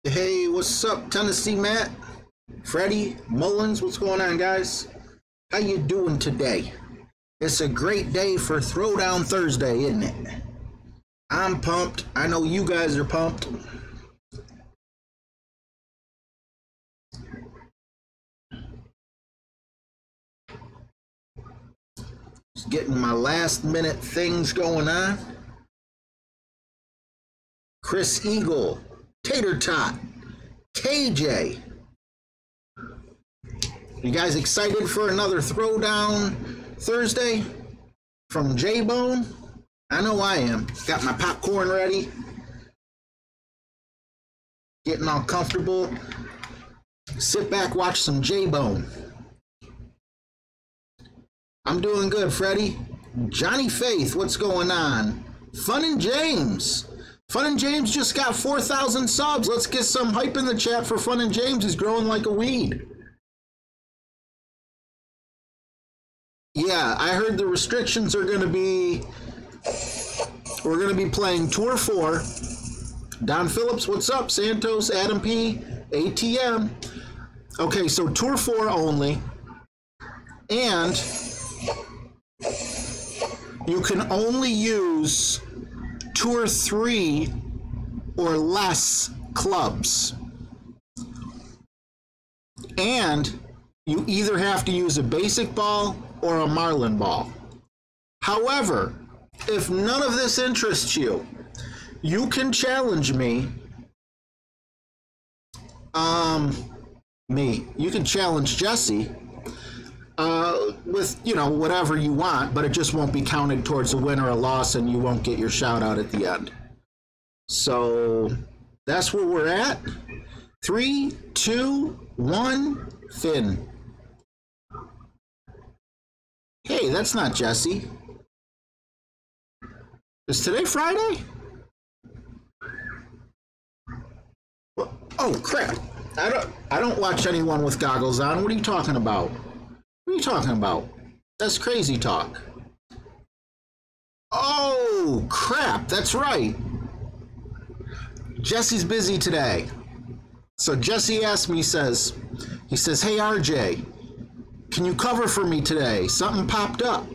Hey, what's up, Tennessee Matt? Freddie, Mullins, what's going on, guys? How you doing today? It's a great day for Throwdown Thursday, isn't it? I'm pumped. I know you guys are pumped. Just getting my last minute things going on. Chris Eagle, Tater Tot, KJ. You guys excited for another Throwdown Thursday from J-Bone? I know I am. Got my popcorn ready. Getting all comfortable. Sit back, watch some J-Bone. I'm doing good, Freddie. Johnny Faith, what's going on? Fun and James. Fun and James just got 4,000 subs. Let's get some hype in the chat for Fun and James. He's growing like a weed. Yeah, I heard the restrictions are going to be, we're going to be playing Tour 4. Don Phillips, what's up? Santos, Adam P, ATM. Okay, so Tour 4 only. And you can only use Tour 3 or less clubs. And you either have to use a basic ball or a marlin ball. However, if none of this interests you, you can challenge me. You can challenge Jesse with, you know, whatever you want, but it just won't be counted towards a win or a loss, and you won't get your shout out at the end. So that's where we're at. 3, 2, 1, Finn. Hey, that's not Jesse. Is today Friday? Oh crap. I don't watch anyone with goggles on. What are you talking about? What are you talking about? That's crazy talk. Oh crap, that's right. Jesse's busy today. So Jesse asked me, he says, hey RJ, can you cover for me today? Something popped up.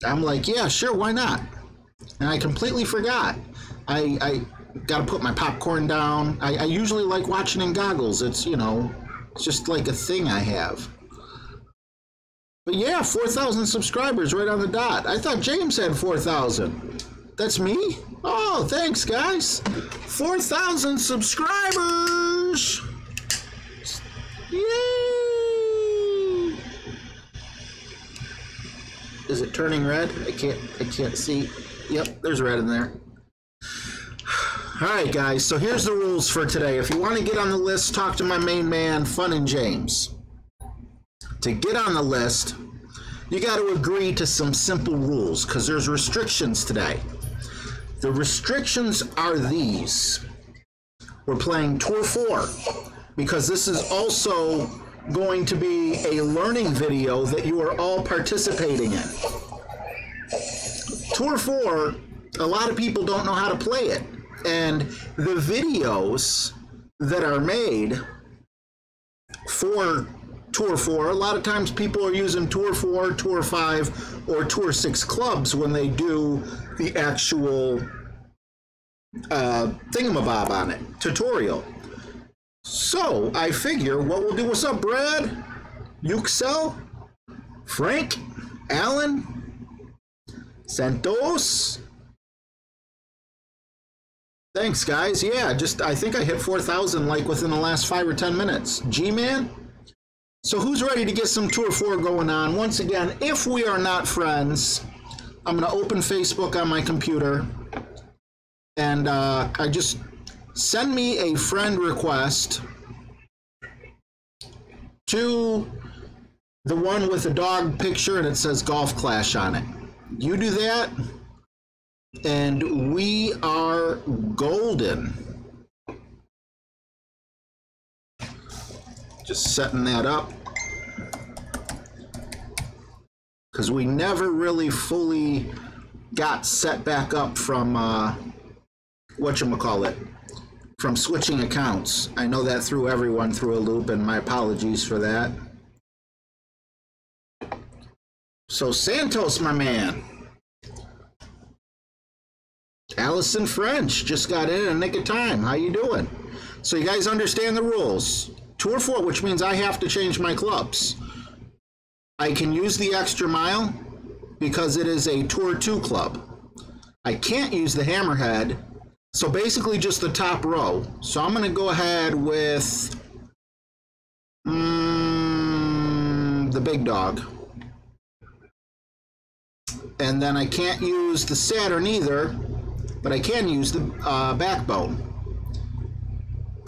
I'm like, yeah, sure, why not? And I completely forgot. I got to put my popcorn down. I usually like watching in goggles. It's, you know, it's just like a thing I have. But yeah, 4,000 subscribers right on the dot. I thought James had 4,000. That's me? Oh, thanks, guys. 4,000 subscribers. Yay! Is it turning red? I can't see. Yep, there's red in there. All right, guys, so here's the rules for today. If you want to get on the list, talk to my main man, Fun and James. To get on the list, you got to agree to some simple rules because there's restrictions today. The restrictions are these. We're playing Tour 4 because this is also going to be a learning video that you are all participating in. Tour 4, a lot of people don't know how to play it. And the videos that are made for Tour 4, a lot of times people are using Tour 4, Tour 5, or Tour 6 clubs when they do the actual thingamabob on it, tutorial. So I figure what we'll do, what's up, Brad? Yuxel? Frank? Alan? Santos? Thanks, guys. Yeah, I think I hit 4,000 like within the last 5 or 10 minutes. G-Man? So who's ready to get some Tour 4 going on? Once again, if we are not friends, I'm going to open Facebook on my computer. And I just send me a friend request to the one with a dog picture and it says Golf Clash on it. You do that, and we are golden. Just setting that up, because we never really fully got set back up from whatchamacallit, from switching accounts. I know that threw everyone through a loop, and my apologies for that. So Santos, my man. Allison French just got in a nick of time. How you doing? So you guys understand the rules. Tour 4, which means I have to change my clubs. I can use the extra mile because it is a Tour 2 club. I can't use the hammerhead, so basically just the top row. So I'm going to go ahead with the big dog. And then I can't use the Saturn either, but I can use the backbone.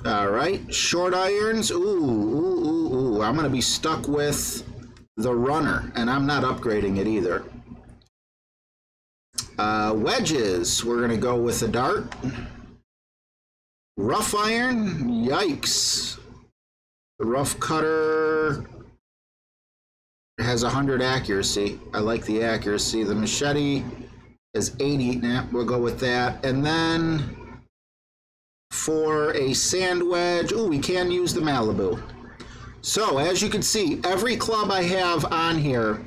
All right, short irons. Ooh. I'm going to be stuck with the runner, and I'm not upgrading it either. Wedges, we're going to go with the dart. Rough iron, yikes. The rough cutter has 100 accuracy. I like the accuracy. The machete is 80. Nah, we'll go with that. And then for a sand wedge, we can use the Malibu. So as you can see, every club I have on here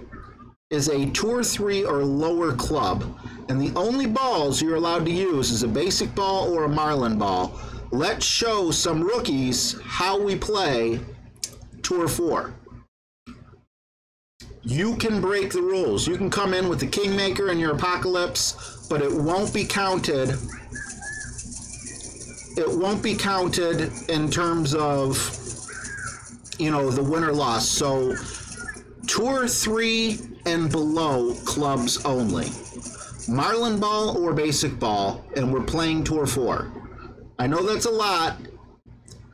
is a Tour 3 or lower club, and the only balls you're allowed to use is a basic ball or a Marlin ball. Let's show some rookies how we play Tour 4. You can break the rules. You can come in with the Kingmaker and your Apocalypse, but it won't be counted. It won't be counted in terms of, you know, the win or loss. So Tour 3 and below clubs only. Marlin ball or basic ball, and we're playing Tour 4. I know that's a lot,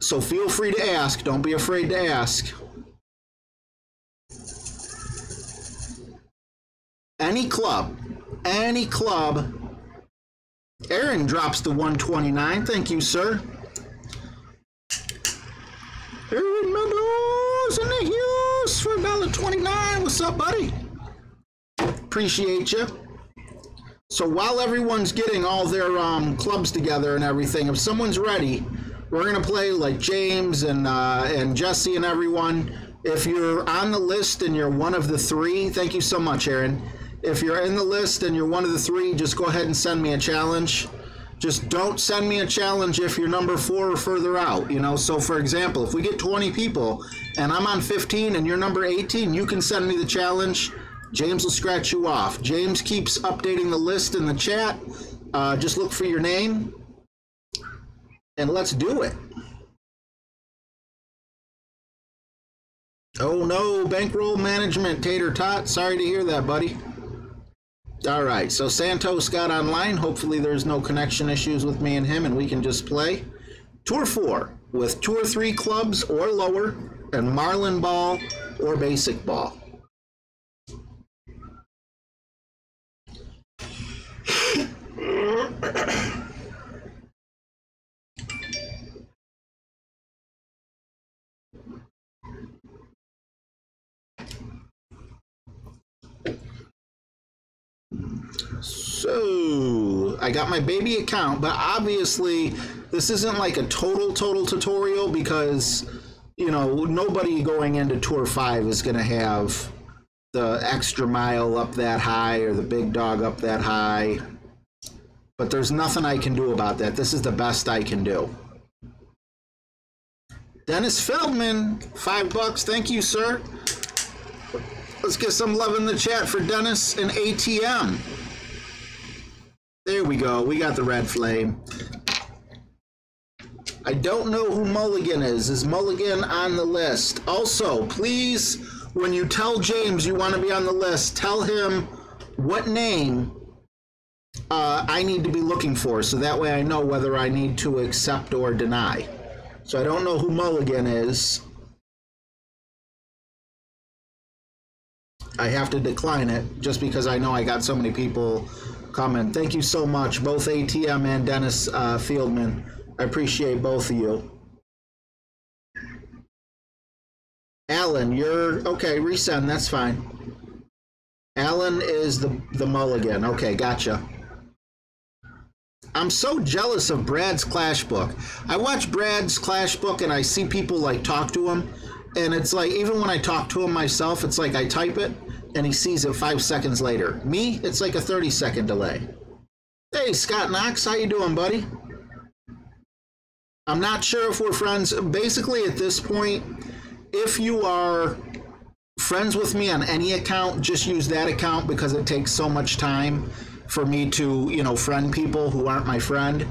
so feel free to ask. Don't be afraid to ask. Any club. Aaron drops the 129. Thank you, sir. Aaron Meadows in the Hughes for $1.29. What's up, buddy? Appreciate you. So while everyone's getting all their clubs together and everything, if someone's ready, we're going to play like James and Jesse and everyone. If you're on the list and you're one of the three, thank you so much, Aaron. If you're in the list and you're one of the three, just go ahead and send me a challenge. Just don't send me a challenge if you're number 4 or further out, you know. So for example, if we get 20 people and I'm on 15 and you're number 18, you can send me the challenge. James will scratch you off. James keeps updating the list in the chat. Just look for your name and let's do it. Oh no, bankroll management, Tater Tot. Sorry to hear that, buddy. All right, so Santos got online. Hopefully there's no connection issues with me and him, and we can just play. Tour 4 with Tour 3 clubs or lower, and Marlin ball or basic ball. So I got my baby account, but obviously this isn't like a total tutorial because, you know, nobody going into Tour 5 is going to have the extra mile up that high or the big dog up that high. But there's nothing I can do about that. This is the best I can do. Dennis Feldman, $5. Thank you, sir. Let's get some love in the chat for Dennis and ATM. There we go. We got the red flame. I don't know who Mulligan is. Is Mulligan on the list? Also, please, when you tell James you want to be on the list, tell him what name I need to be looking for, so that way I know whether I need to accept or deny. So I don't know who Mulligan is. I have to decline it just because I know I got so many people coming. Thank you so much, both ATM and Dennis Fieldman. I appreciate both of you. Alan, you're okay. Resend, that's fine. Alan is the mulligan. Okay, gotcha. I'm so jealous of Brad's Clash book. I watch Brad's Clash book and I see people like talk to him, and it's like even when I talk to him myself, it's like I type it and he sees it 5 seconds later. Me, it's like a 30-second delay. Hey, Scott Knox, how you doing, buddy? I'm not sure if we're friends. Basically, at this point, if you are friends with me on any account, just use that account because it takes so much time for me to, you know, friend people who aren't my friend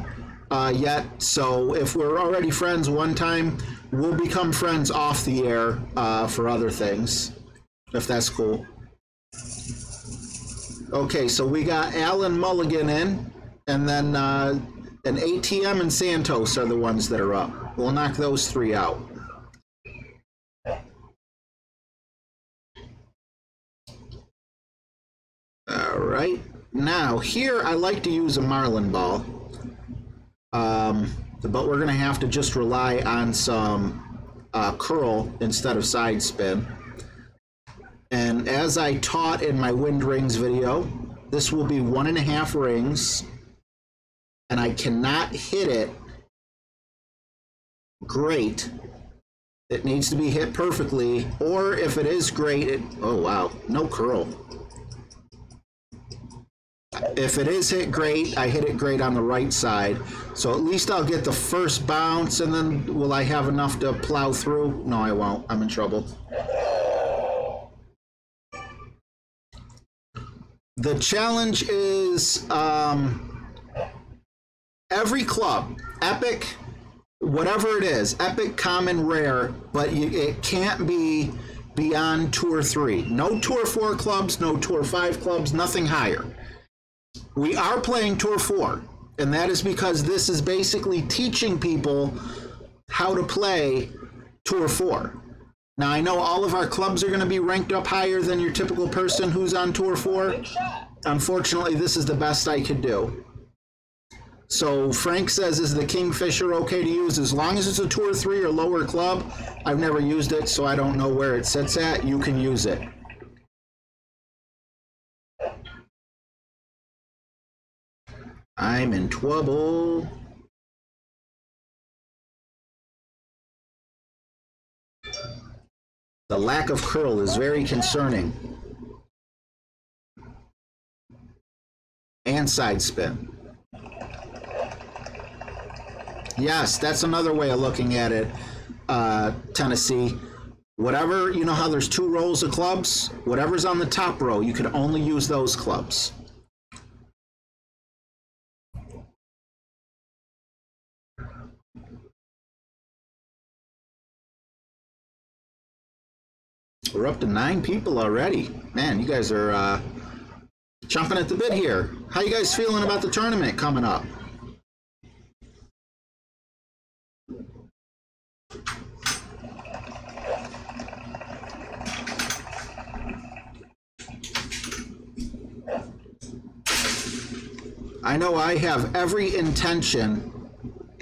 yet. So if we're already friends one time, we'll become friends off the air for other things, if that's cool. Okay, so we got Alan Mulligan in, and then an ATM and Santos are the ones that are up. We'll knock those three out. All right. Now, here I like to use a marlin ball, but we're going to have to just rely on some curl instead of side spin. And as I taught in my wind rings video, this will be 1.5 rings, and I cannot hit it great. It needs to be hit perfectly, or if it is great, oh wow, no curl. If it is hit great, I hit it great on the right side. So at least I'll get the first bounce, and then will I have enough to plow through? No, I won't. I'm in trouble. The challenge is every club, epic, whatever it is, epic, common, rare, but it can't be beyond Tour 3. No Tour 4 clubs, no Tour 5 clubs, nothing higher. We are playing Tour 4, and that is because this is basically teaching people how to play Tour 4. Now, I know all of our clubs are going to be ranked up higher than your typical person who's on Tour 4. Unfortunately, this is the best I could do. So Frank says, is the Kingfisher okay to use? As long as it's a Tour 3 or lower club. I've never used it, so I don't know where it sits at. You can use it. I'm in trouble. The lack of curl is very concerning. And side spin. Yes, that's another way of looking at it, Tennessee. Whatever, you know how there's 2 rows of clubs? Whatever's on the top row, you can only use those clubs. We're up to 9 people already. Man, you guys are chomping at the bit here. How you guys feeling about the tournament coming up? I know I have every intention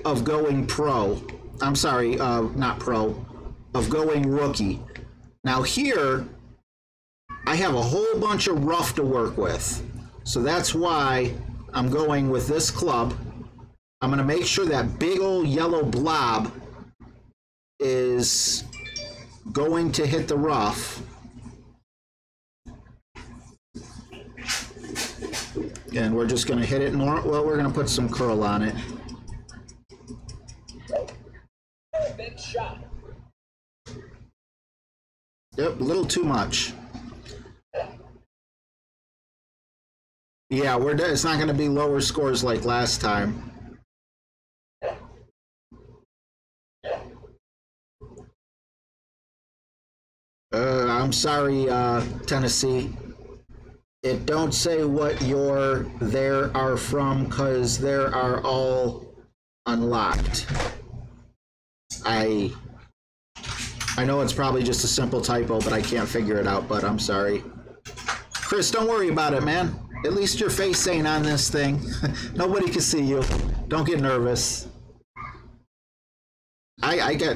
of going pro. I'm sorry, not pro, of going rookie. Now here, I have a whole bunch of rough to work with. So that's why I'm going with this club. I'm going to make sure that big old yellow blob is going to hit the rough. And we're just going to hit it normal. Well, we're going to put some curl on it. Big shot. Yep, a little too much. Yeah, it's not going to be lower scores like last time. I'm sorry, Tennessee. It don't say what your there are from, because there are all unlocked. I know it's probably just a simple typo, but I can't figure it out, but I'm sorry. Chris, don't worry about it, man. At least your face ain't on this thing. Nobody can see you. Don't get nervous. I got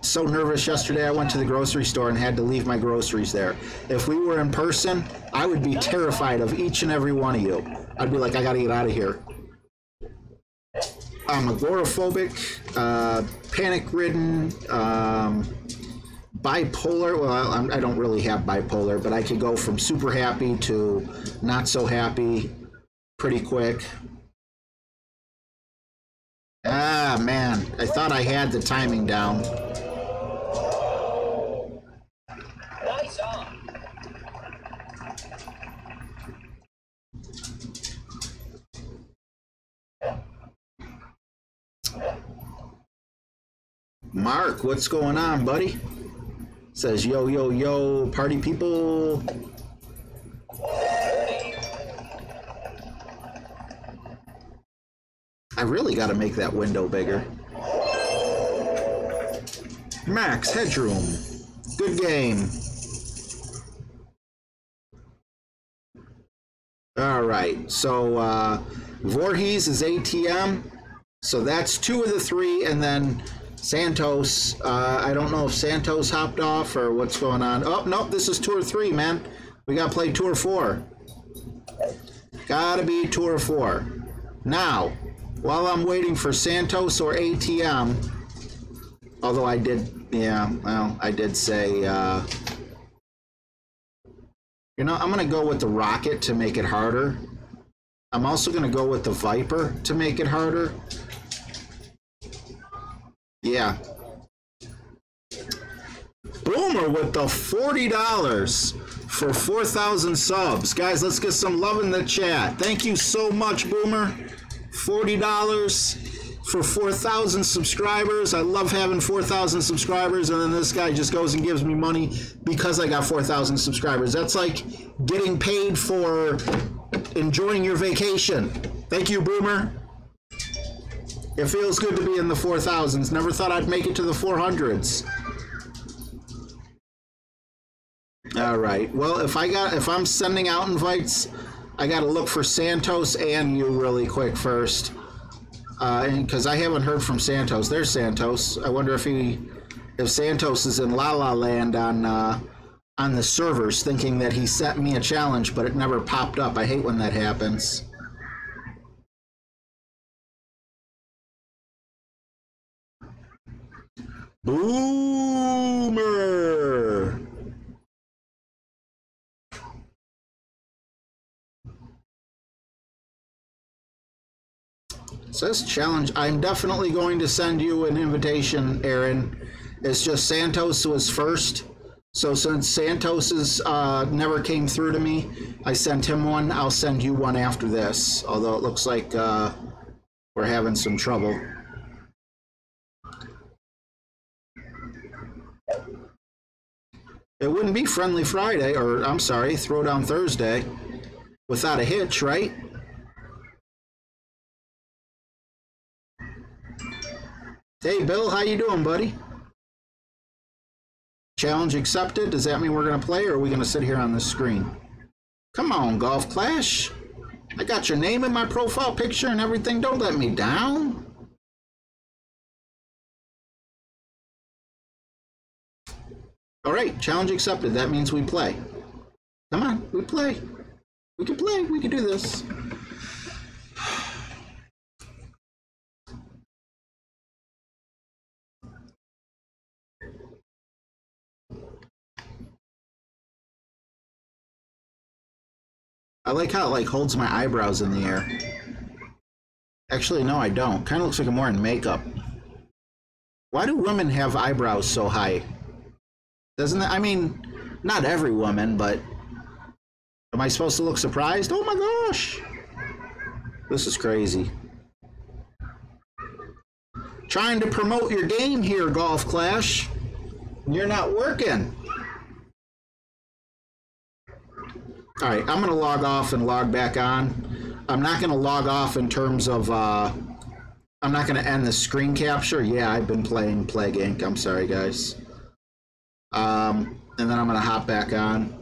so nervous yesterday. I went to the grocery store and had to leave my groceries there. If we were in person, I would be terrified of each and every one of you. I'd be like, I gotta get out of here. I'm agoraphobic, panic-ridden, bipolar. Well, I don't really have bipolar, but I could go from super happy to not so happy pretty quick. Ah, man, I thought I had the timing down. Nice on. Mark, what's going on, buddy? Says, yo, yo, yo, party people. I really got to make that window bigger. Max Headroom. Good game. All right, so Voorhees is ATM. So that's 2 of the 3, and then Santos. I don't know if Santos hopped off or what's going on. Oh, nope, this is Tour 3, man. We got to play Tour 4. Gotta be Tour 4. Now, while I'm waiting for Santos or ATM, although I did, yeah, well, I did say, you know, I'm going to go with the Rocket to make it harder. I'm also going to go with the Viper to make it harder. Yeah. Boomer with the $40 for 4,000 subs. Guys, let's get some love in the chat. Thank you so much, Boomer. $40 for 4,000 subscribers. I love having 4,000 subscribers, and then this guy just goes and gives me money because I got 4,000 subscribers. That's like getting paid for enjoying your vacation. Thank you, Boomer. It feels good to be in the 4,000s. Never thought I'd make it to the 400s. All right. Well, if I'm sending out invites, I got to look for Santos and you really quick first, because I haven't heard from Santos. There's Santos. I wonder if Santos is in La La Land on the servers, thinking that he sent me a challenge, but it never popped up. I hate when that happens. Boomer. Says challenge. I'm definitely going to send you an invitation, Aaron. It's just Santos was first. So since Santos's never came through to me, I sent him one. I'll send you one after this. Although it looks like we're having some trouble. It wouldn't be Friendly Friday, or I'm sorry, Throwdown Thursday, without a hitch, right? Hey, Bill, how you doing, buddy? Challenge accepted. Does that mean we're going to play, or are we going to sit here on this screen? Come on, Golf Clash. I got your name in my profile picture and everything. Don't let me down. All right, challenge accepted. That means we play. Come on, we play. We can play. We can do this. I like how it holds my eyebrows in the air. Actually, no, I don't. Kind of looks like I'm wearing makeup. Why do women have eyebrows so high? Doesn't that, I mean, not every woman, but am I supposed to look surprised? Oh my gosh! This is crazy. Trying to promote your game here, Golf Clash. You're not working. All right, I'm going to log off and log back on. I'm not going to log off in terms of, I'm not going to end the screen capture. Yeah, I've been playing Plague Inc. I'm sorry, guys. And then I'm going to hop back on.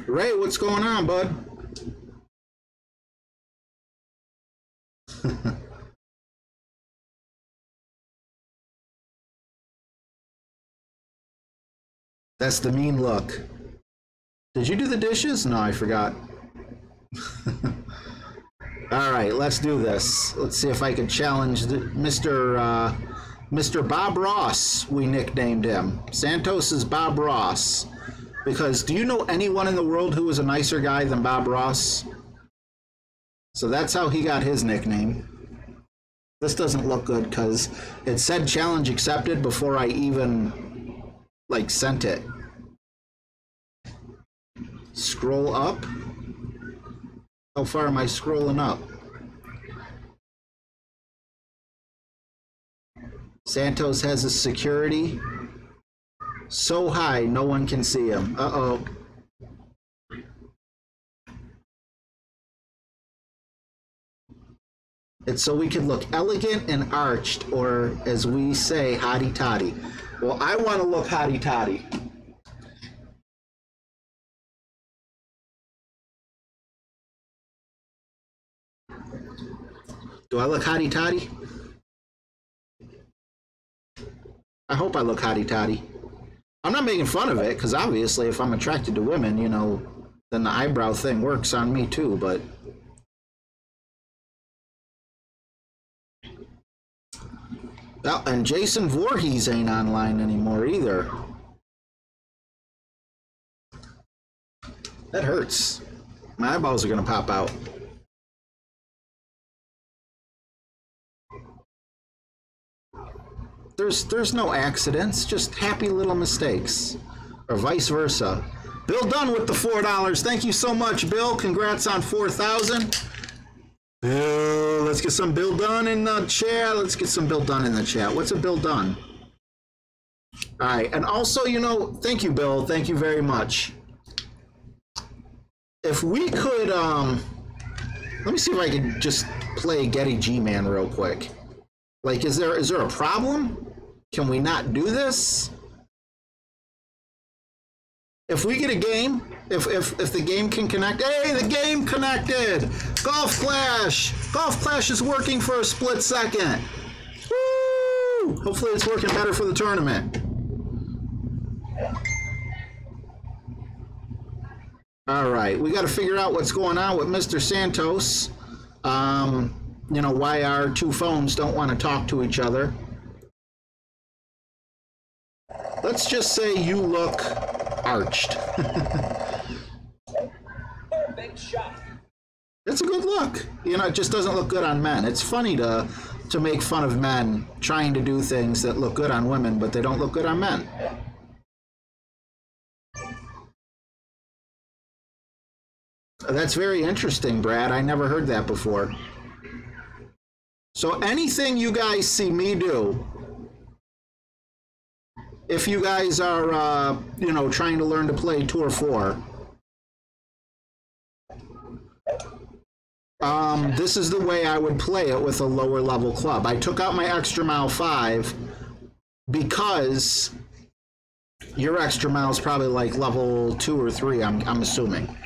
Ray, what's going on, bud? That's the mean look. Did you do the dishes? No, I forgot. All right, let's do this. Let's see if I can challenge Mr. Bob Ross, we nicknamed him. Santos is Bob Ross. Because do you know anyone in the world who was a nicer guy than Bob Ross? So that's how he got his nickname. This doesn't look good because it said challenge accepted before I even, like, sent it. Scroll up. How far am I scrolling up? Santos has a security so high no one can see him. Uh-oh. It's so we can look elegant and arched, or as we say, hotty-toddy. Well, I want to look hotty-toddy. Do I look hotty-toddy? I hope I look hotty-toddy. I'm not making fun of it, because obviously if I'm attracted to women, you know, then the eyebrow thing works on me too, but... Oh, and Jason Voorhees ain't online anymore either. That hurts. My eyeballs are gonna pop out. There's no accidents, just happy little mistakes. Or vice versa. Bill Dunn with the $4. Thank you so much, Bill. Congrats on 4,000. Bill, let's get some Bill Dunn in the chat. Let's get some Bill Dunn in the chat. What's a Bill Dunn? All right, and also, you know, thank you, Bill. Thank you very much. If we could, let me see if I can just play Getty G-Man real quick. Like, is there a problem? Can we not do this? If we get a game, if the game can connect, hey, the game connected! Golf Clash! Golf Clash is working for a split second. Woo! Hopefully it's working better for the tournament. All right, we got to figure out what's going on with Mr. Santos. You know, why our two phones don't want to talk to each other. Let's just say you look arched. Big shot. It's a good look. You know, it just doesn't look good on men. It's funny to make fun of men trying to do things that look good on women, but they don't look good on men. That's very interesting, Brad. I never heard that before. So anything you guys see me do, if you guys are, you know, trying to learn to play Tour 4, this is the way I would play it with a lower level club. I took out my extra mile 5 because your extra mile is probably like level 2 or 3, I'm assuming.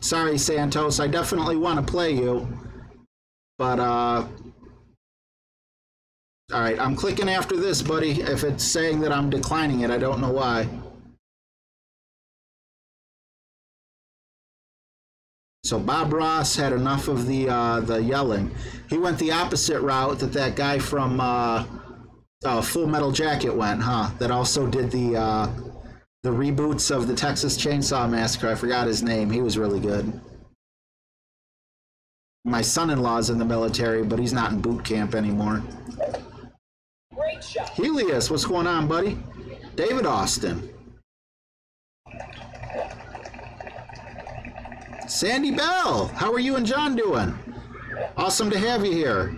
Sorry, Santos, I definitely want to play you, but, all right, I'm clicking after this, buddy. If it's saying that I'm declining it, I don't know why. So Bob Ross had enough of the yelling. He went the opposite route that guy from Full Metal Jacket went, huh? That also did the reboots of the Texas Chainsaw Massacre. I forgot his name. He was really good. My son-in-law's in the military, but he's not in boot camp anymore. Great shot. Helios, what's going on, buddy? David Austin. Sandy Bell, how are you and John doing? Awesome to have you here.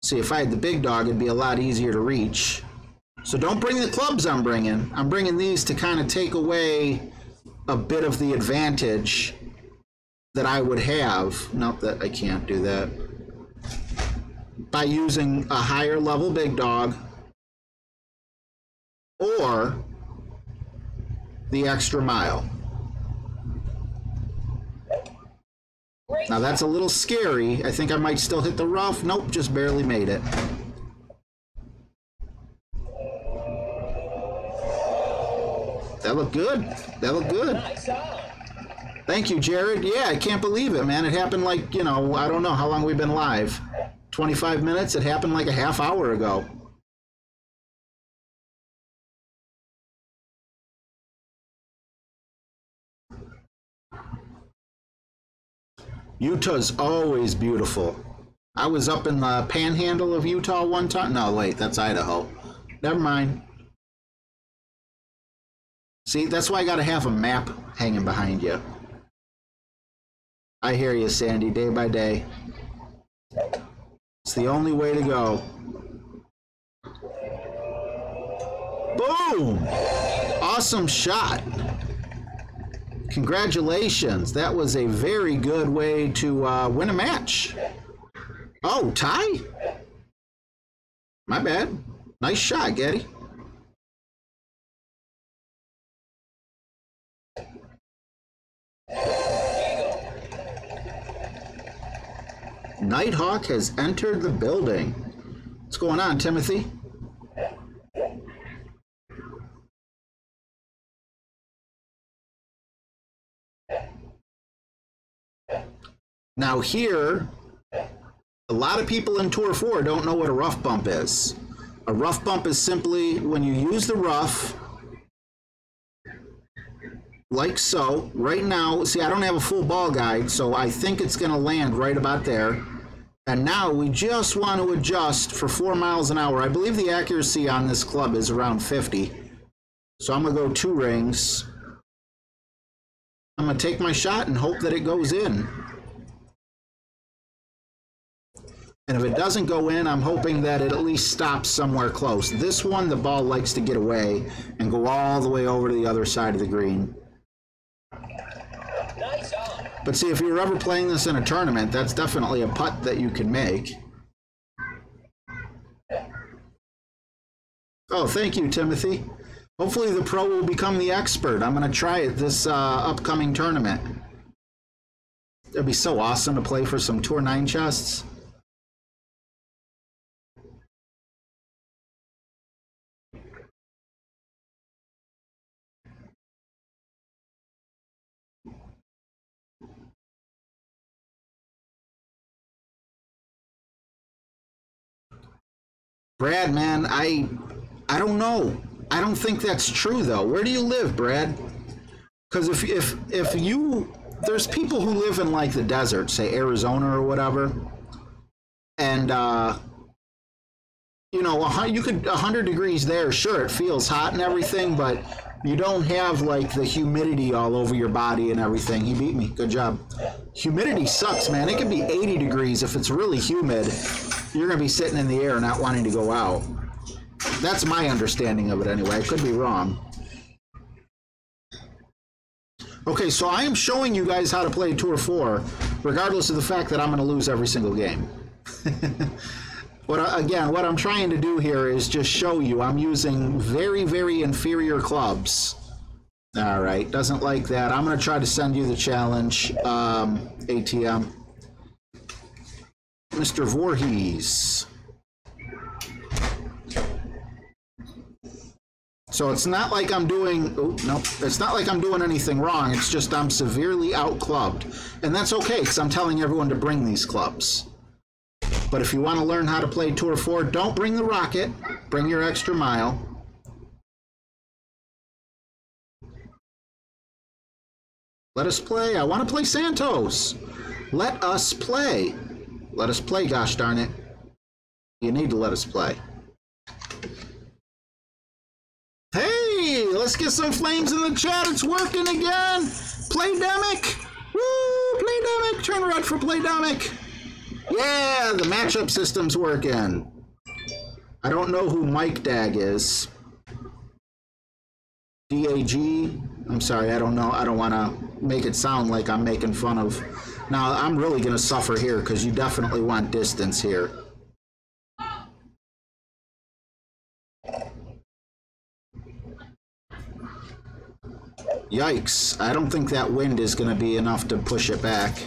See, if I had the big dog, it'd be a lot easier to reach. So don't bring the clubs I'm bringing. I'm bringing these to kind of take away a bit of the advantage that I would have. Nope, that I can't do that. By using a higher level big dog or the extra mile. Now that's a little scary. I think I might still hit the rough. Nope, just barely made it. That looked good. That looked good. Thank you, Jared. Yeah, I can't believe it, man. It happened like, you know, I don't know how long we've been live. 25 minutes? It happened like a half hour ago. Utah's always beautiful. I was up in the panhandle of Utah one time. No, wait, that's Idaho. Never mind. See, that's why I gotta have a map hanging behind you. I hear you, Sandy, day by day. It's the only way to go. Boom! Awesome shot. Congratulations. That was a very good way to win a match. Oh, tie? My bad. Nice shot, Getty. Nighthawk has entered the building. What's going on, Timothy? Now here, a lot of people in Tour 4 don't know what a rough bump is. A rough bump is simply when you use the rough, like so. Right now, see, I don't have a full ball guide, so I think it's going to land right about there. And now we just want to adjust for 4 miles an hour. I believe the accuracy on this club is around 50. So I'm going to go 2 rings. I'm going to take my shot and hope that it goes in. And if it doesn't go in, I'm hoping that it at least stops somewhere close. This one, the ball likes to get away and go all the way over to the other side of the green. But see, if you're ever playing this in a tournament, that's definitely a putt that you can make. Oh, thank you, Timothy. Hopefully the pro will become the expert. I'm going to try it this upcoming tournament. It'd be so awesome to play for some Tour 9 chests. Brad, man, I don't know. I don't think that's true, though. Where do you live, Brad? Because if you, there's people who live in like the desert, say Arizona or whatever, and you know, you could 100 degrees there. Sure, it feels hot and everything, but you don't have like the humidity all over your body and everything. He beat me. Good job. Humidity sucks, man. It can be 80 degrees if it's really humid. You're going to be sitting in the air not wanting to go out. That's my understanding of it anyway. I could be wrong. Okay, so I am showing you guys how to play Tour 4, regardless of the fact that I'm going to lose every single game. What I'm trying to do here is just show you I'm using very, very inferior clubs. All right, doesn't like that. I'm going to try to send you the challenge, ATM. Mr. Voorhees. So it's not like I'm doing, oh, nope, it's not like I'm doing anything wrong. It's just I'm severely out-clubbed. And that's okay, because I'm telling everyone to bring these clubs. But if you want to learn how to play Tour 4, don't bring the rocket. Bring your extra mile. Let us play. I want to play Santos. Let us play. Let us play, gosh darn it. You need to let us play. Hey, let's get some flames in the chat. It's working again. Playdemic. Woo, Playdemic. Turn red for Playdemic. Yeah, the matchup system's working. I don't know who Mike Dag is. DAG. I'm sorry, I don't know. I don't want to make it sound like I'm making fun of. Now, I'm really going to suffer here because you definitely want distance here. Yikes. I don't think that wind is going to be enough to push it back.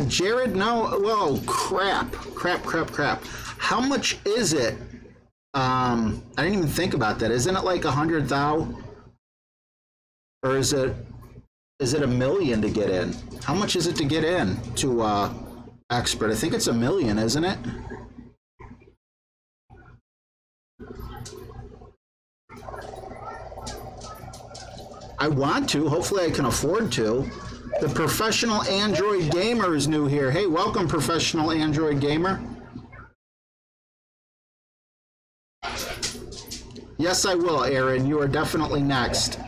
Jared, no. Whoa, crap. How much is it? I didn't even think about that. Isn't it like 100,000? Or is it $1 million to get in? How much is it to get in to expert? I think it's $1 million, isn't it? I want to. Hopefully I can afford to. The Professional Android Gamer is new here. Hey, welcome, Professional Android Gamer. Yes, I will, Aaron. You are definitely next.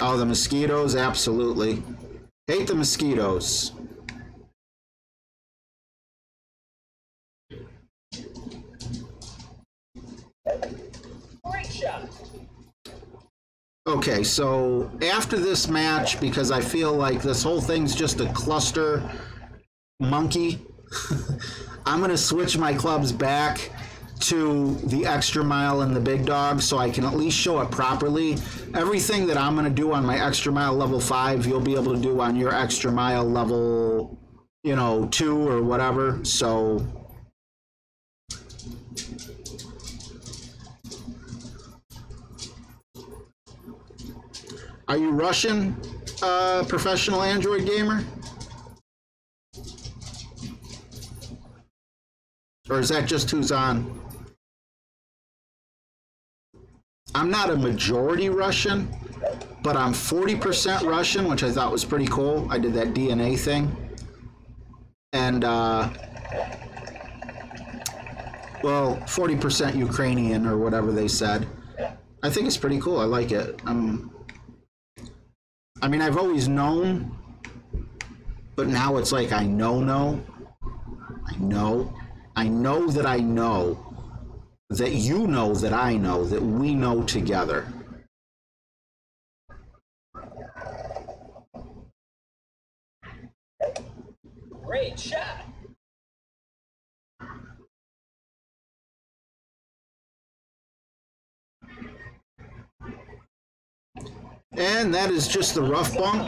Oh, the mosquitoes? Absolutely. Hate the mosquitoes. Great shot. Okay, so after this match, because I feel like this whole thing's just a cluster monkey, I'm going to switch my clubs back to the extra mile and the big dog so I can at least show it properly. Everything that I'm going to do on my extra mile level 5, you'll be able to do on your extra mile level, 2 or whatever. So are you Russian, Professional Android Gamer? Or is that just who's on? I'm not a majority Russian, but I'm 40% Russian, which I thought was pretty cool. I did that DNA thing. And, well, 40% Ukrainian or whatever they said. I think it's pretty cool. I like it. I mean, I've always known, but now it's like I know that I know that you know that I know that we know together. Great shot. And that is just the rough bump.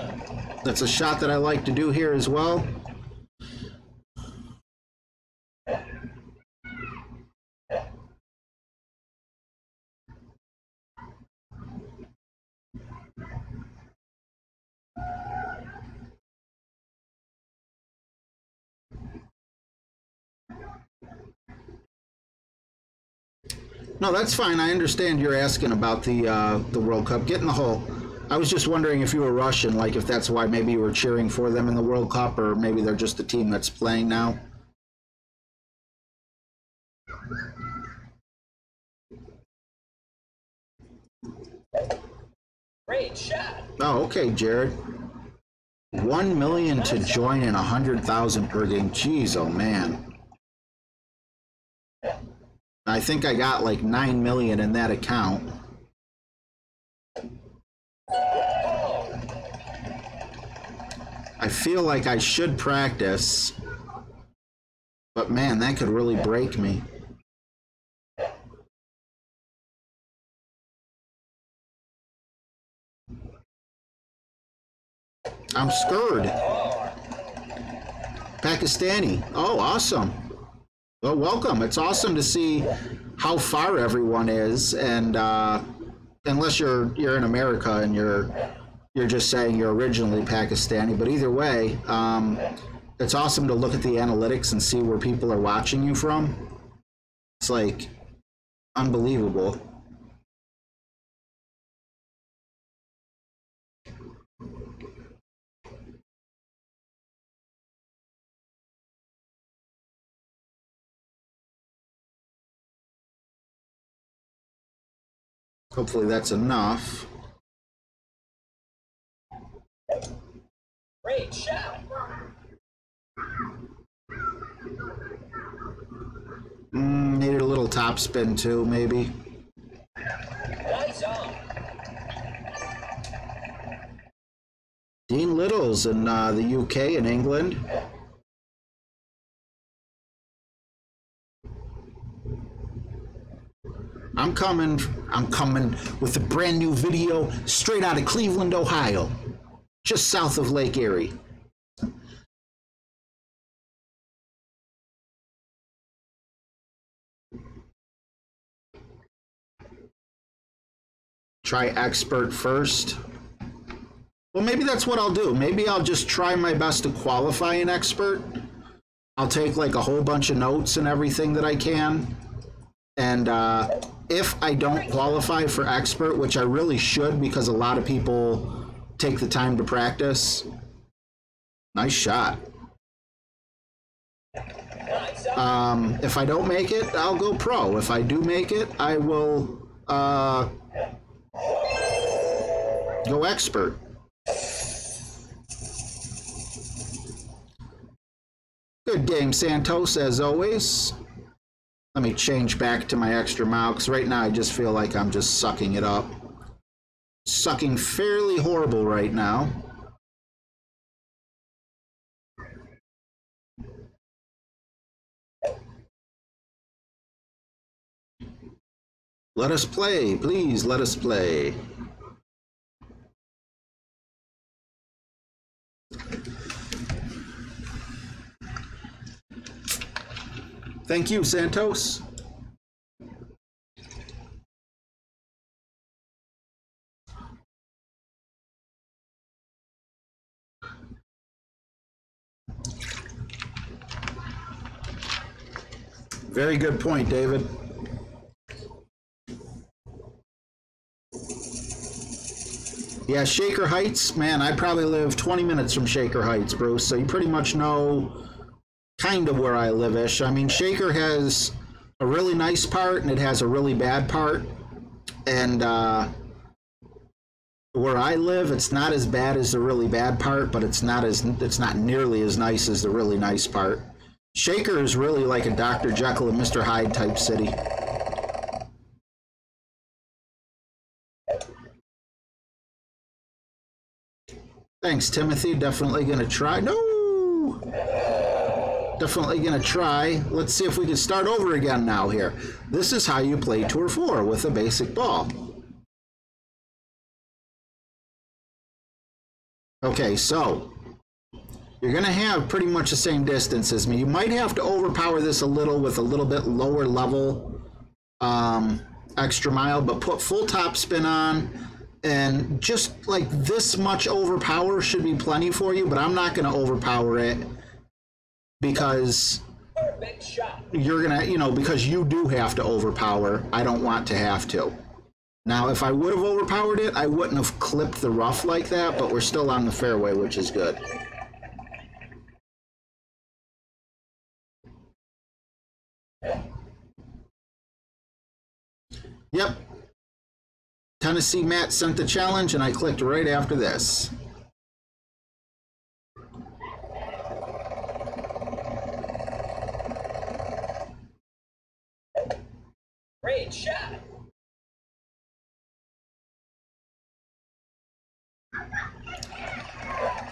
That's a shot that I like to do here as well. No, that's fine. I understand you're asking about the World Cup. Get in the hole. I was just wondering if you were Russian, like if that's why maybe you were cheering for them in the World Cup, or maybe they're just the team that's playing now. Great shot. Oh, okay, Jared. 1 million to join and 100,000 per game. Jeez, oh man. I think I got like 9 million in that account. I feel like I should practice, but man, that could really break me. I'm scared. Pakistani. Oh, awesome. Well, welcome. It's awesome to see how far everyone is, and unless you're in America and you're just saying you're originally Pakistani, but either way, it's awesome to look at the analytics and see where people are watching you from. It's like unbelievable. Hopefully that's enough. Great shot. Needed a little top spin too, maybe. Nice on. Dean Little's in the UK and England. I'm coming with a brand new video straight out of Cleveland, Ohio, just south of Lake Erie. Try expert first. Well, maybe that's what I'll do. Maybe I'll just try my best to qualify an expert. I'll take like a whole bunch of notes and everything that I can. And if I don't qualify for expert, which I really should because a lot of people take the time to practice. Nice shot. If I don't make it, I'll go pro. If I do make it, I will go expert. Good game, Santos, as always. Let me change back to my extra mile, because right now I just feel like I'm just sucking it up. Sucking fairly horrible right now. Let us play, please, let us play. Thank you, Santos. Very good point, David. Yeah, Shaker Heights, man, I probably live 20 minutes from Shaker Heights, Bruce, so you pretty much know kind of where I live-ish. I mean, Shaker has a really nice part and it has a really bad part. And where I live, it's not as bad as the really bad part, but it's not nearly as nice as the really nice part. Shaker is really like a Dr. Jekyll and Mr. Hyde type city. Thanks, Timothy. Definitely gonna try. No! Definitely gonna try. Let's see if we can start over again now here. This is how you play Tour 4 with a basic ball. Okay, so you're gonna have pretty much the same distance as me. You might have to overpower this a little with a little bit lower level extra mile, but put full top spin on, and just like this much overpower should be plenty for you, but I'm not gonna overpower it because you're gonna, you know, because you do have to overpower. I don't want to have to. Now, if I would have overpowered it, I wouldn't have clipped the rough like that, but we're still on the fairway, which is good. Yep. Tennessee Matt sent the challenge, and I clicked right after this. Great shot.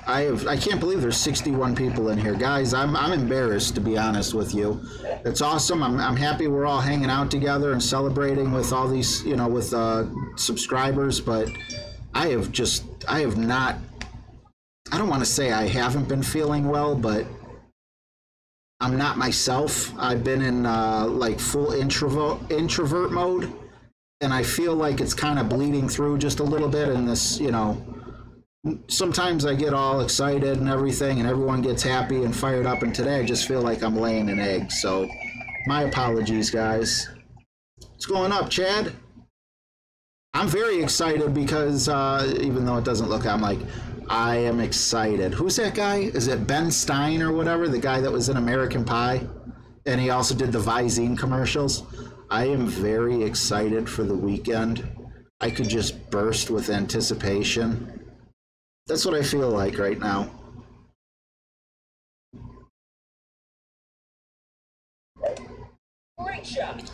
I can't believe there's 61 people in here, guys. I'm embarrassed, to be honest with you. It's awesome. I'm happy we're all hanging out together and celebrating with all these, you know, with subscribers. But I have not. I don't want to say I haven't been feeling well, but I'm not myself. I've been in like full introvert mode, and I feel like it's kind of bleeding through just a little bit in this, you know. Sometimes I get all excited and everything, and everyone gets happy and fired up, and today I just feel like I'm laying an egg. So my apologies, guys. What's going up, Chad? I'm very excited because even though it doesn't look, I'm like, I am excited. Who's that guy? Is it Ben Stein or whatever? The guy that was in American Pie? And he also did the Visine commercials. I am very excited for the weekend I could just burst with anticipation. That's what I feel like right now. Great shot.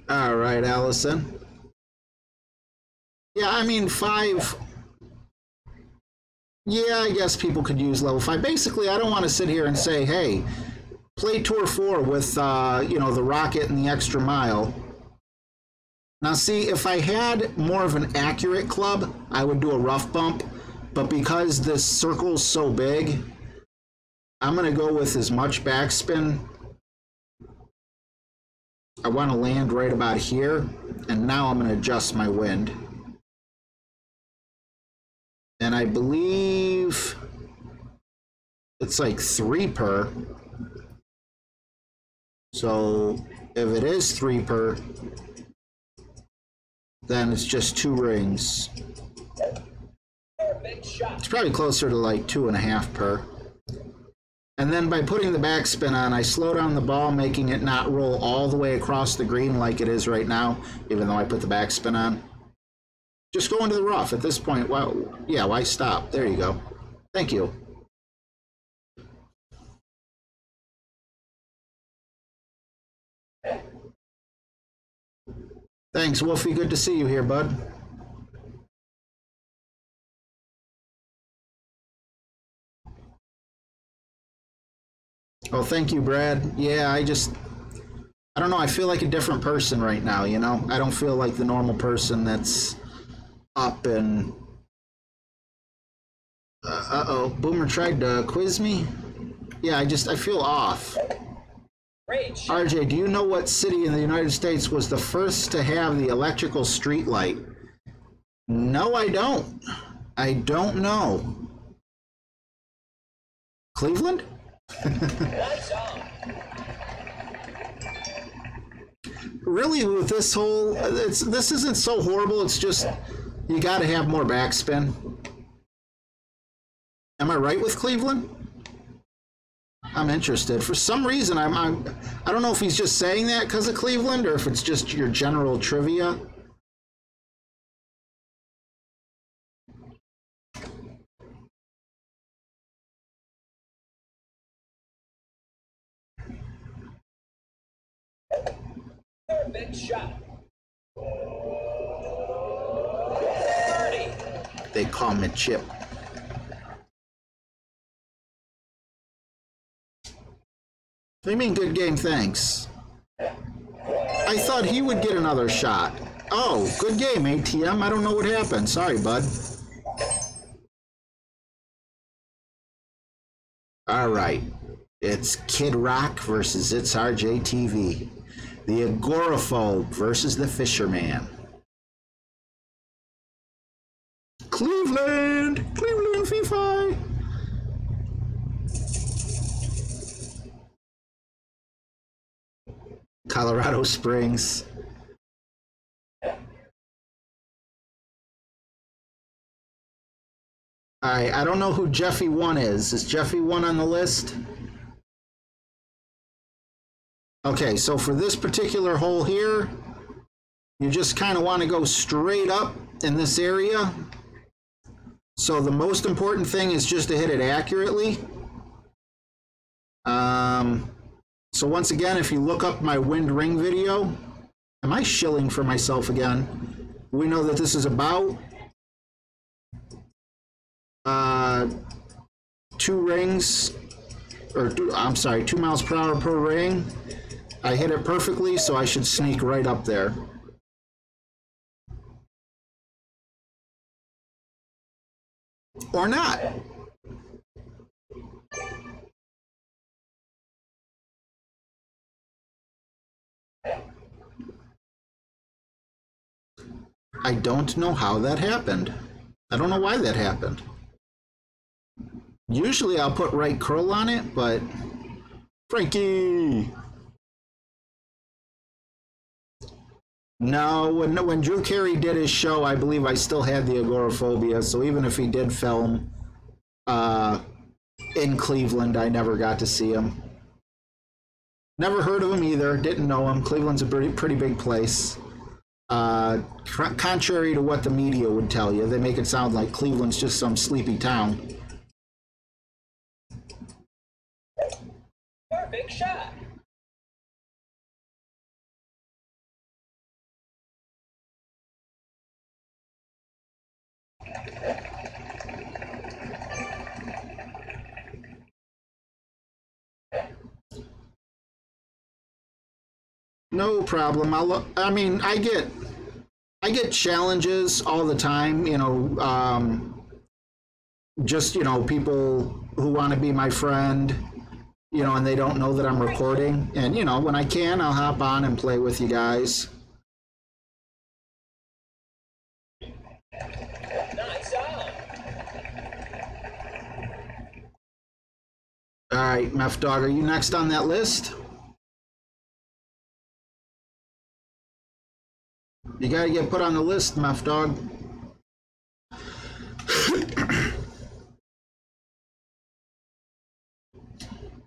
All right, Allison. Yeah, I mean, 5. Yeah, I guess people could use level 5. Basically, I don't want to sit here and say, hey, play Tour 4 with, you know, the rocket and the extra mile. Now, see, if I had more of an accurate club, I would do a rough bump. But because this circle's so big, I'm going to go with as much backspin. I want to land right about here. And now I'm going to adjust my wind. And I believe it's like 3 per. So if it is 3 per, then it's just 2 rings. Big shot. It's probably closer to like 2.5 per. And then by putting the backspin on, I slow down the ball, making it not roll all the way across the green like it is right now, even though I put the backspin on. Just go into the rough at this point. Well, yeah, why stop? There you go. Thank you. Thanks, Wolfie. Good to see you here, bud. Oh, thank you, Brad. Yeah, I don't know. I feel like a different person right now, you know? I don't feel like the normal person that's up and... uh-oh, Boomer tried to quiz me? Yeah, I feel off. Great shot. RJ, do you know what city in the United States was the first to have the electrical street light? No, I don't. I don't know. Cleveland? Lights on. Really, with this whole... this isn't so horrible. It's just... you got to have more backspin. Am I right with Cleveland? I'm interested. For some reason, I don't know if he's just saying that because of Cleveland or if it's just your general trivia. Big shot. They call me Chip. What do you mean, good game, thanks? I thought he would get another shot. Oh, good game, ATM. I don't know what happened. Sorry, bud. All right. It's Kid Rock versus It's RJ TV. The agoraphobe versus the fisherman. Cleveland! Cleveland, Fee-Fi! Colorado Springs. Alright, I don't know who Jeffy 1 is. Is Jeffy 1 on the list? Okay, so for this particular hole here, you just kind of want to go straight up in this area. So the most important thing is just to hit it accurately. So once again, if you look up my wind ring video, am I shilling for myself again? We know that this is about 2 rings, or I'm sorry, 2 miles per hour per ring. I hit it perfectly, so I should sneak right up there. Or not. I don't know how that happened. I don't know why that happened. Usually I'll put right curl on it, but... Frankie! No, when Drew Carey did his show, I believe I still had the agoraphobia, so even if he did film in Cleveland, I never got to see him. Never heard of him either, didn't know him. Cleveland's a pretty big place. Contrary to what the media would tell you, they make it sound like Cleveland's just some sleepy town. Perfect shot. No problem. I mean, I get challenges all the time. Just people who want to be my friend. And they don't know that I'm recording. And when I can, I'll hop on and play with you guys. Nice on. All right, Meth Dog, are you next on that list? You gotta get put on the list, Meth Dog.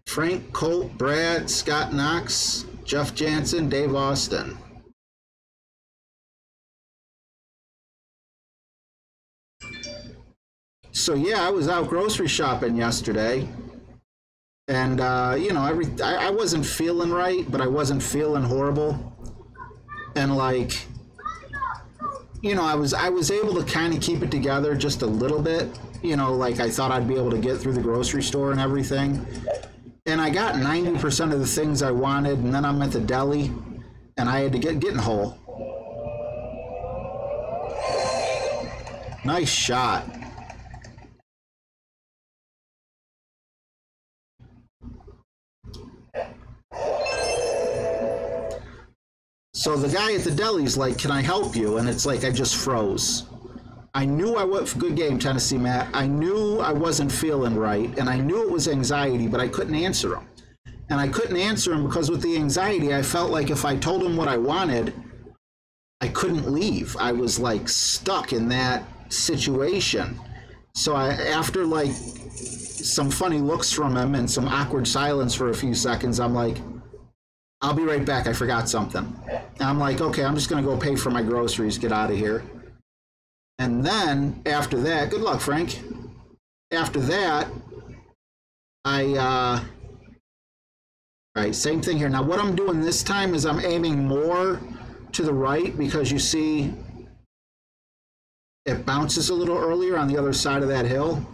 Frank, Colt, Brad, Scott Knox, Jeff Jansen, Dave Austin. So yeah, I was out grocery shopping yesterday, and I wasn't feeling right, but I wasn't feeling horrible, and I was able to kind of keep it together just a little bit. I thought I'd be able to get through the grocery store and everything. And I got 90% of the things I wanted, and then I'm at the deli, and I had to get in hole. Nice shot. So the guy at the deli's like, "Can I help you?" And it's like I just froze. I knew I was good game, Tennessee Matt. I knew I wasn't feeling right, and I knew it was anxiety, but I couldn't answer him. And I couldn't answer him because with the anxiety, I felt like if I told him what I wanted, I couldn't leave. I was stuck in that situation. So after some funny looks from him and some awkward silence for a few seconds, I'm like, "I'll be right back. I forgot something." And I'm like, "Okay, I'm just going to go pay for my groceries, get out of here." And then after that, good luck, Frank. After that, all right, same thing here. Now what I'm doing this time is I'm aiming more to the right because you see it bounces a little earlier on the other side of that hill.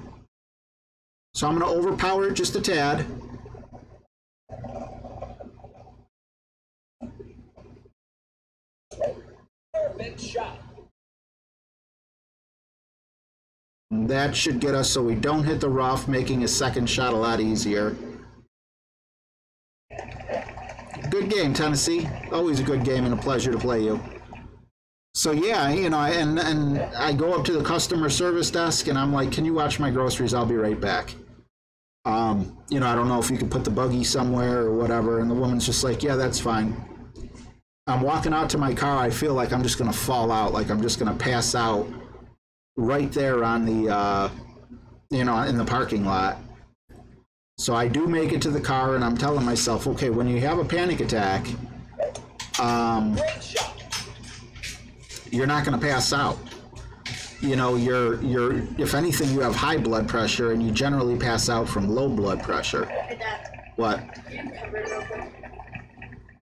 So I'm going to overpower it just a tad. Perfect shot. That should get us so we don't hit the rough, making a second shot a lot easier. Good game, Tennessee. Always a good game and a pleasure to play you. So yeah, and I go up to the customer service desk and I'm like, "Can you watch my groceries? I'll be right back." I don't know if you could put the buggy somewhere or whatever. And the woman's just like, "Yeah, that's fine." I'm walking out to my car. I feel like I'm just going to fall out, like I'm just going to pass out right there on the, in the parking lot. So I do make it to the car, and I'm telling myself, okay, when you have a panic attack, you're not going to pass out. You're if anything, you have high blood pressure, and you generally pass out from low blood pressure. What?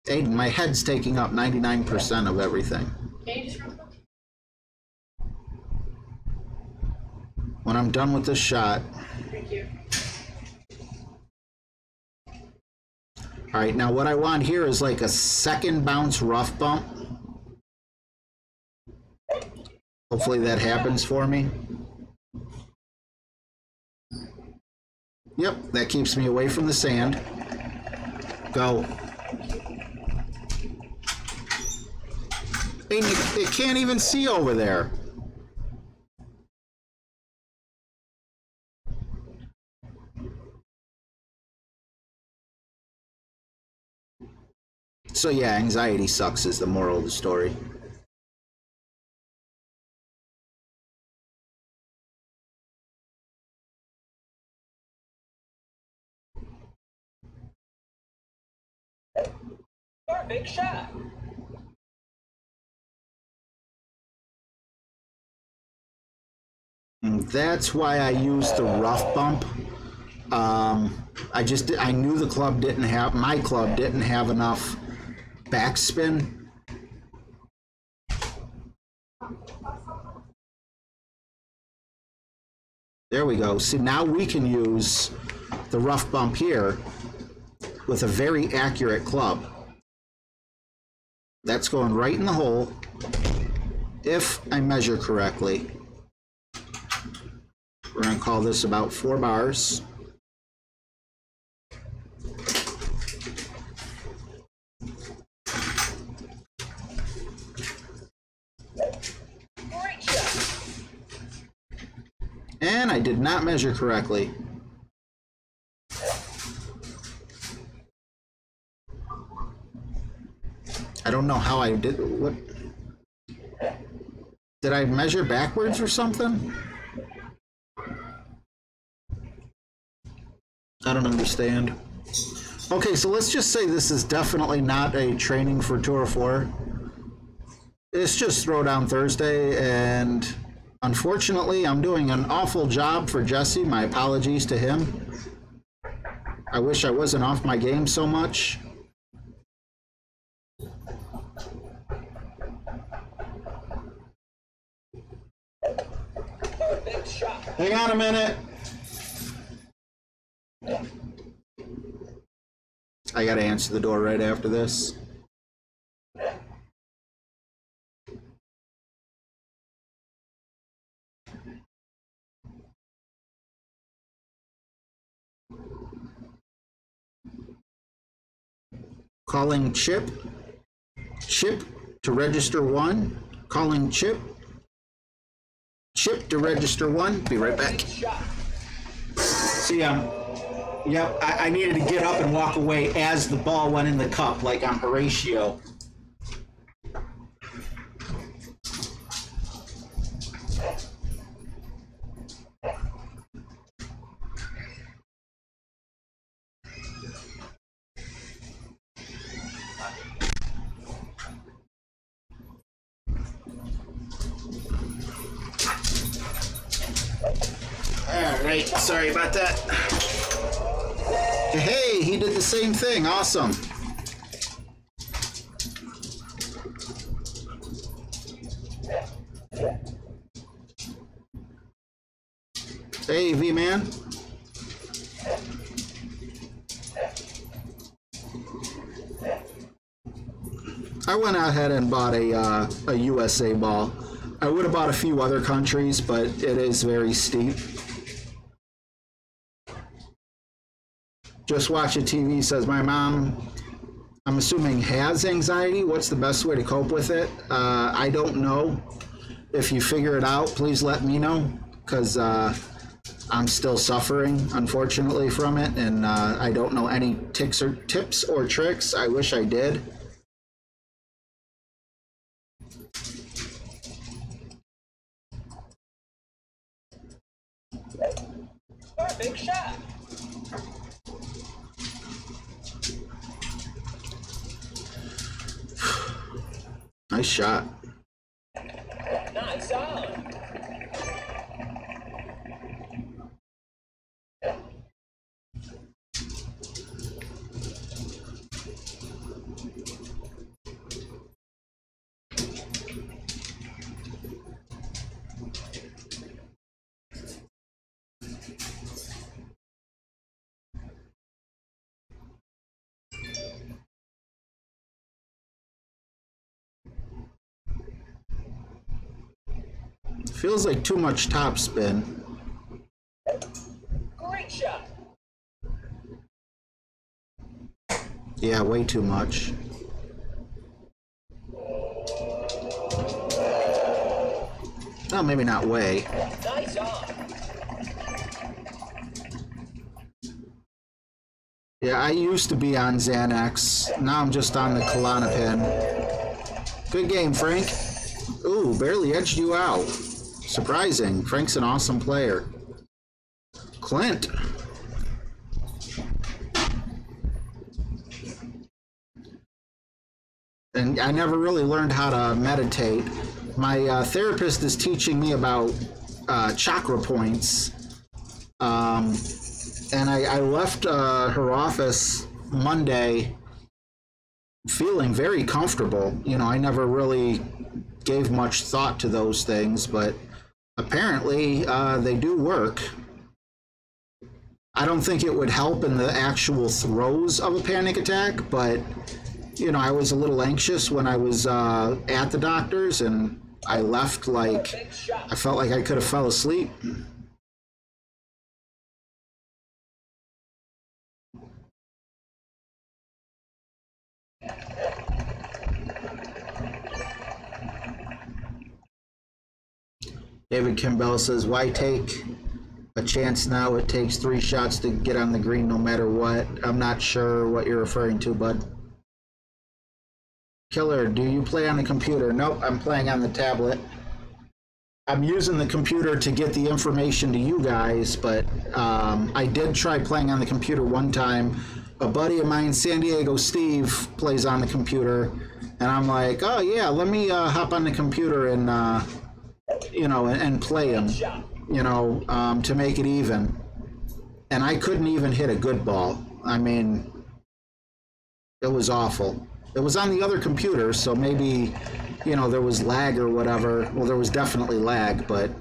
Aiden, my head's taking up 99% of everything. Can you just real quick? When I'm done with this shot. Thank you. All right, now what I want here is a second bounce rough bump. Hopefully that happens for me. Yep, that keeps me away from the sand. Go. And you can't even see over there. So yeah, anxiety sucks is the moral of the story. Perfect shot. That's why I used the rough bump. I knew the club didn't have, my club didn't have enough backspin. There we go. See, now we can use the rough bump here with a very accurate club. That's going right in the hole, if I measure correctly. We're going to call this about 4 bars. Great shot. And I did not measure correctly. I don't know how I did. What? Did I measure backwards or something? I don't understand. Okay, so let's just say this is definitely not a training for Tour 4. It's just Throwdown Thursday, and unfortunately, I'm doing an awful job for Jesse. My apologies to him. I wish I wasn't off my game so much. Big shot. Hang on a minute. I gotta answer the door right after this. Calling Chip. Chip to register 1. Calling Chip. Chip to register 1. Be right back. Big shot. See, yep, I needed to get up and walk away as the ball went in the cup, like I'm Horatio. Alright, sorry about that. Hey, he did the same thing. Awesome. Hey, V-Man. I went ahead and bought a USA ball. I would have bought a few other countries, but it is very steep. Just watching TV says my mom, I'm assuming, has anxiety. What's the best way to cope with it? I don't know. If you figure it out, please let me know, because I'm still suffering, unfortunately, from it, and I don't know any tips or tricks. I wish I did. Big shot. Nice shot. Nice on. Feels like too much topspin. Great shot. Yeah, way too much. No, maybe not way. Nice on. Yeah, I used to be on Xanax. Now I'm just on the Klonopin. Good game, Frank. Ooh, barely edged you out. Surprising. Frank's an awesome player. Clint. And I never really learned how to meditate. My therapist is teaching me about chakra points. And I left her office Monday feeling very comfortable. You know, I never really gave much thought to those things, but apparently they do work. I don't think it would help in the actual throes of a panic attack, but, you know, I was a little anxious when I was at the doctor's, and I left like, I felt like I could have fell asleep. David Kimbell says, why take a chance now? It takes 3 shots to get on the green no matter what. I'm not sure what you're referring to, bud. Killer, do you play on the computer? Nope, I'm playing on the tablet. I'm using the computer to get the information to you guys, but I did try playing on the computer one time. A buddy of mine, San Diego Steve, plays on the computer, and I'm like, oh yeah, let me hop on the computer and you know, and play him, you know, to make it even. And I couldn't even hit a good ball. I mean, it was awful. It was on the other computer, so maybe, you know, there was lag or whatever. Well, there was definitely lag, but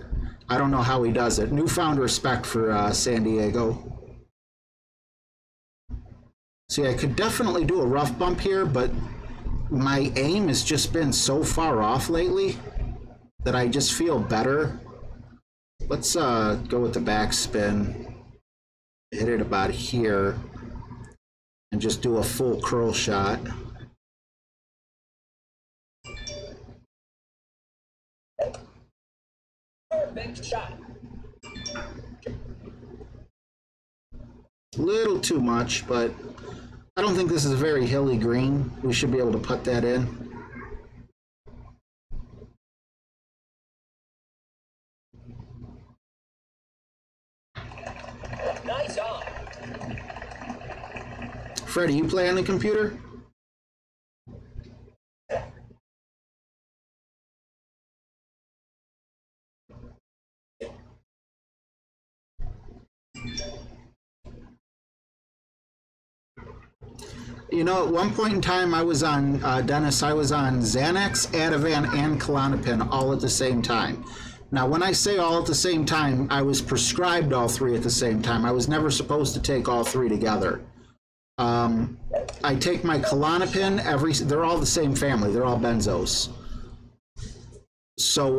I don't know how he does it. Newfound respect for San Diego. See, I could definitely do a rough bump here, but my aim has just been so far off lately that I just feel better. Let's go with the backspin, hit it about here, and just do a full curl shot. Perfect shot. Little too much, but I don't think this is a very hilly green. We should be able to put that in. Nice on. Freddie, you play on the computer? You know, at one point in time, I was on, Dennis, I was on Xanax, Ativan, and Klonopin all at the same time. Now, when I say all at the same time, I was prescribed all 3 at the same time. I was never supposed to take all 3 together. I take my Klonopin they're all the same family. They're all benzos. So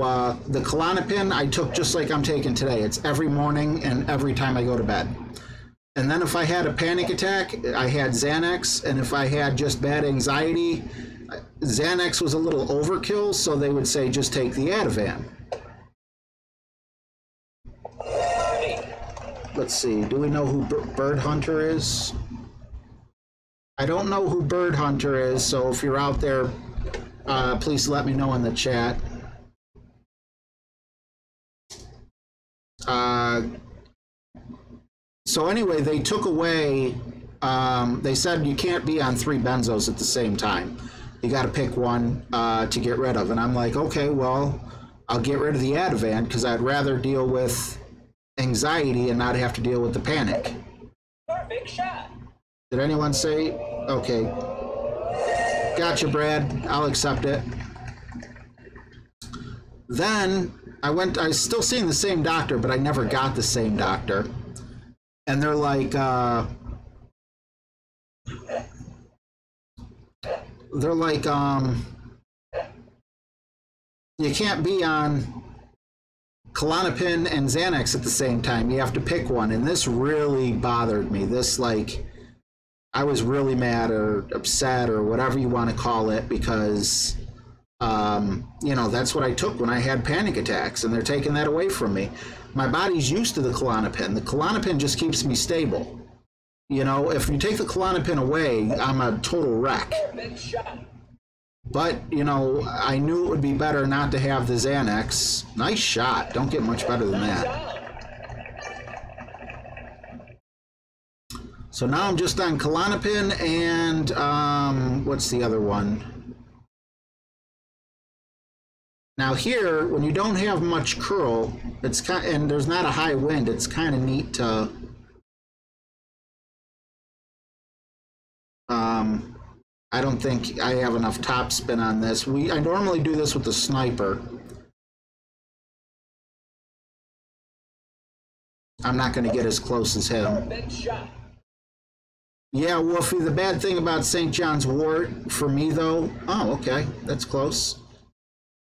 the Klonopin I took just like I'm taking today. It's every morning and every time I go to bed. And then if I had a panic attack, I had Xanax. And if I had just bad anxiety, Xanax was a little overkill, so they would say just take the Ativan. Let's see, do we know who Bird Hunter is? I don't know who Bird Hunter is, so if you're out there, please let me know in the chat. So anyway, they took away, they said you can't be on 3 benzos at the same time. You got to pick one to get rid of. And I'm like, okay, well, I'll get rid of the Ativan because I'd rather deal with anxiety and not have to deal with the panic. Perfect shot. Did anyone say? Okay. Gotcha, Brad. I'll accept it. Then I was still seeing the same doctor, but I never got the same doctor. And they're like, you can't be on Klonopin and Xanax at the same time. You have to pick one. And this really bothered me. This, like, I was really mad or upset or whatever you want to call it because, you know, that's what I took when I had panic attacks, and they're taking that away from me. My body's used to the Klonopin. The Klonopin just keeps me stable. You know, if you take the Klonopin away, I'm a total wreck. Perfect shot. But, you know, I knew it would be better not to have the Xanax. Nice shot. Don't get much better than Nice that. on. So now I'm just on Klonopin and, what's the other one? Now here, when you don't have much curl, it's kind, and there's not a high wind, it's kind of neat to I don't think I have enough top spin on this. I normally do this with the sniper. I'm not going to get as close as him. Perfect shot. Yeah, Wolfie, the bad thing about St. John's Wort for me, though... Oh, okay, that's close.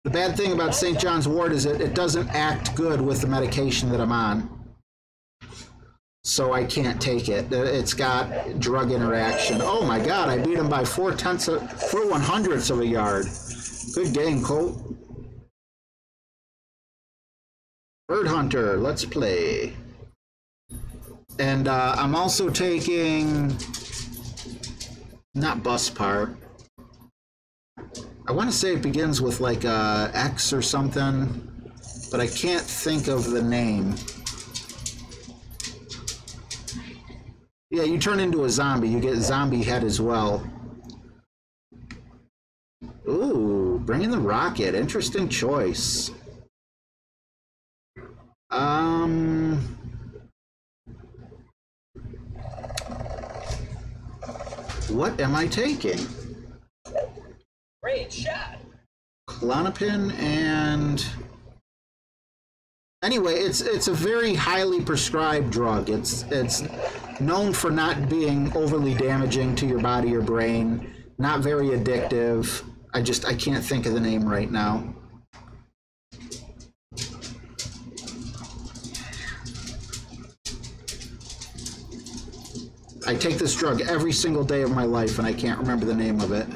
The bad thing about St. John's Wort is it doesn't act good with the medication that I'm on. So I can't take it. It's got drug interaction. Oh my God, I beat him by 4/100ths of a yard. Good game, Colt. Bird Hunter, let's play. And I'm also taking, not Buspar. I want to say it begins with like X or something, but I can't think of the name. Yeah, you turn into a zombie. You get zombie head as well. Ooh, bring in the rocket. Interesting choice. What am I taking? Great shot. Klonopin and... Anyway, it's a very highly prescribed drug. It's known for not being overly damaging to your body or brain, not very addictive. I can't think of the name right now. I take this drug every single day of my life and I can't remember the name of it.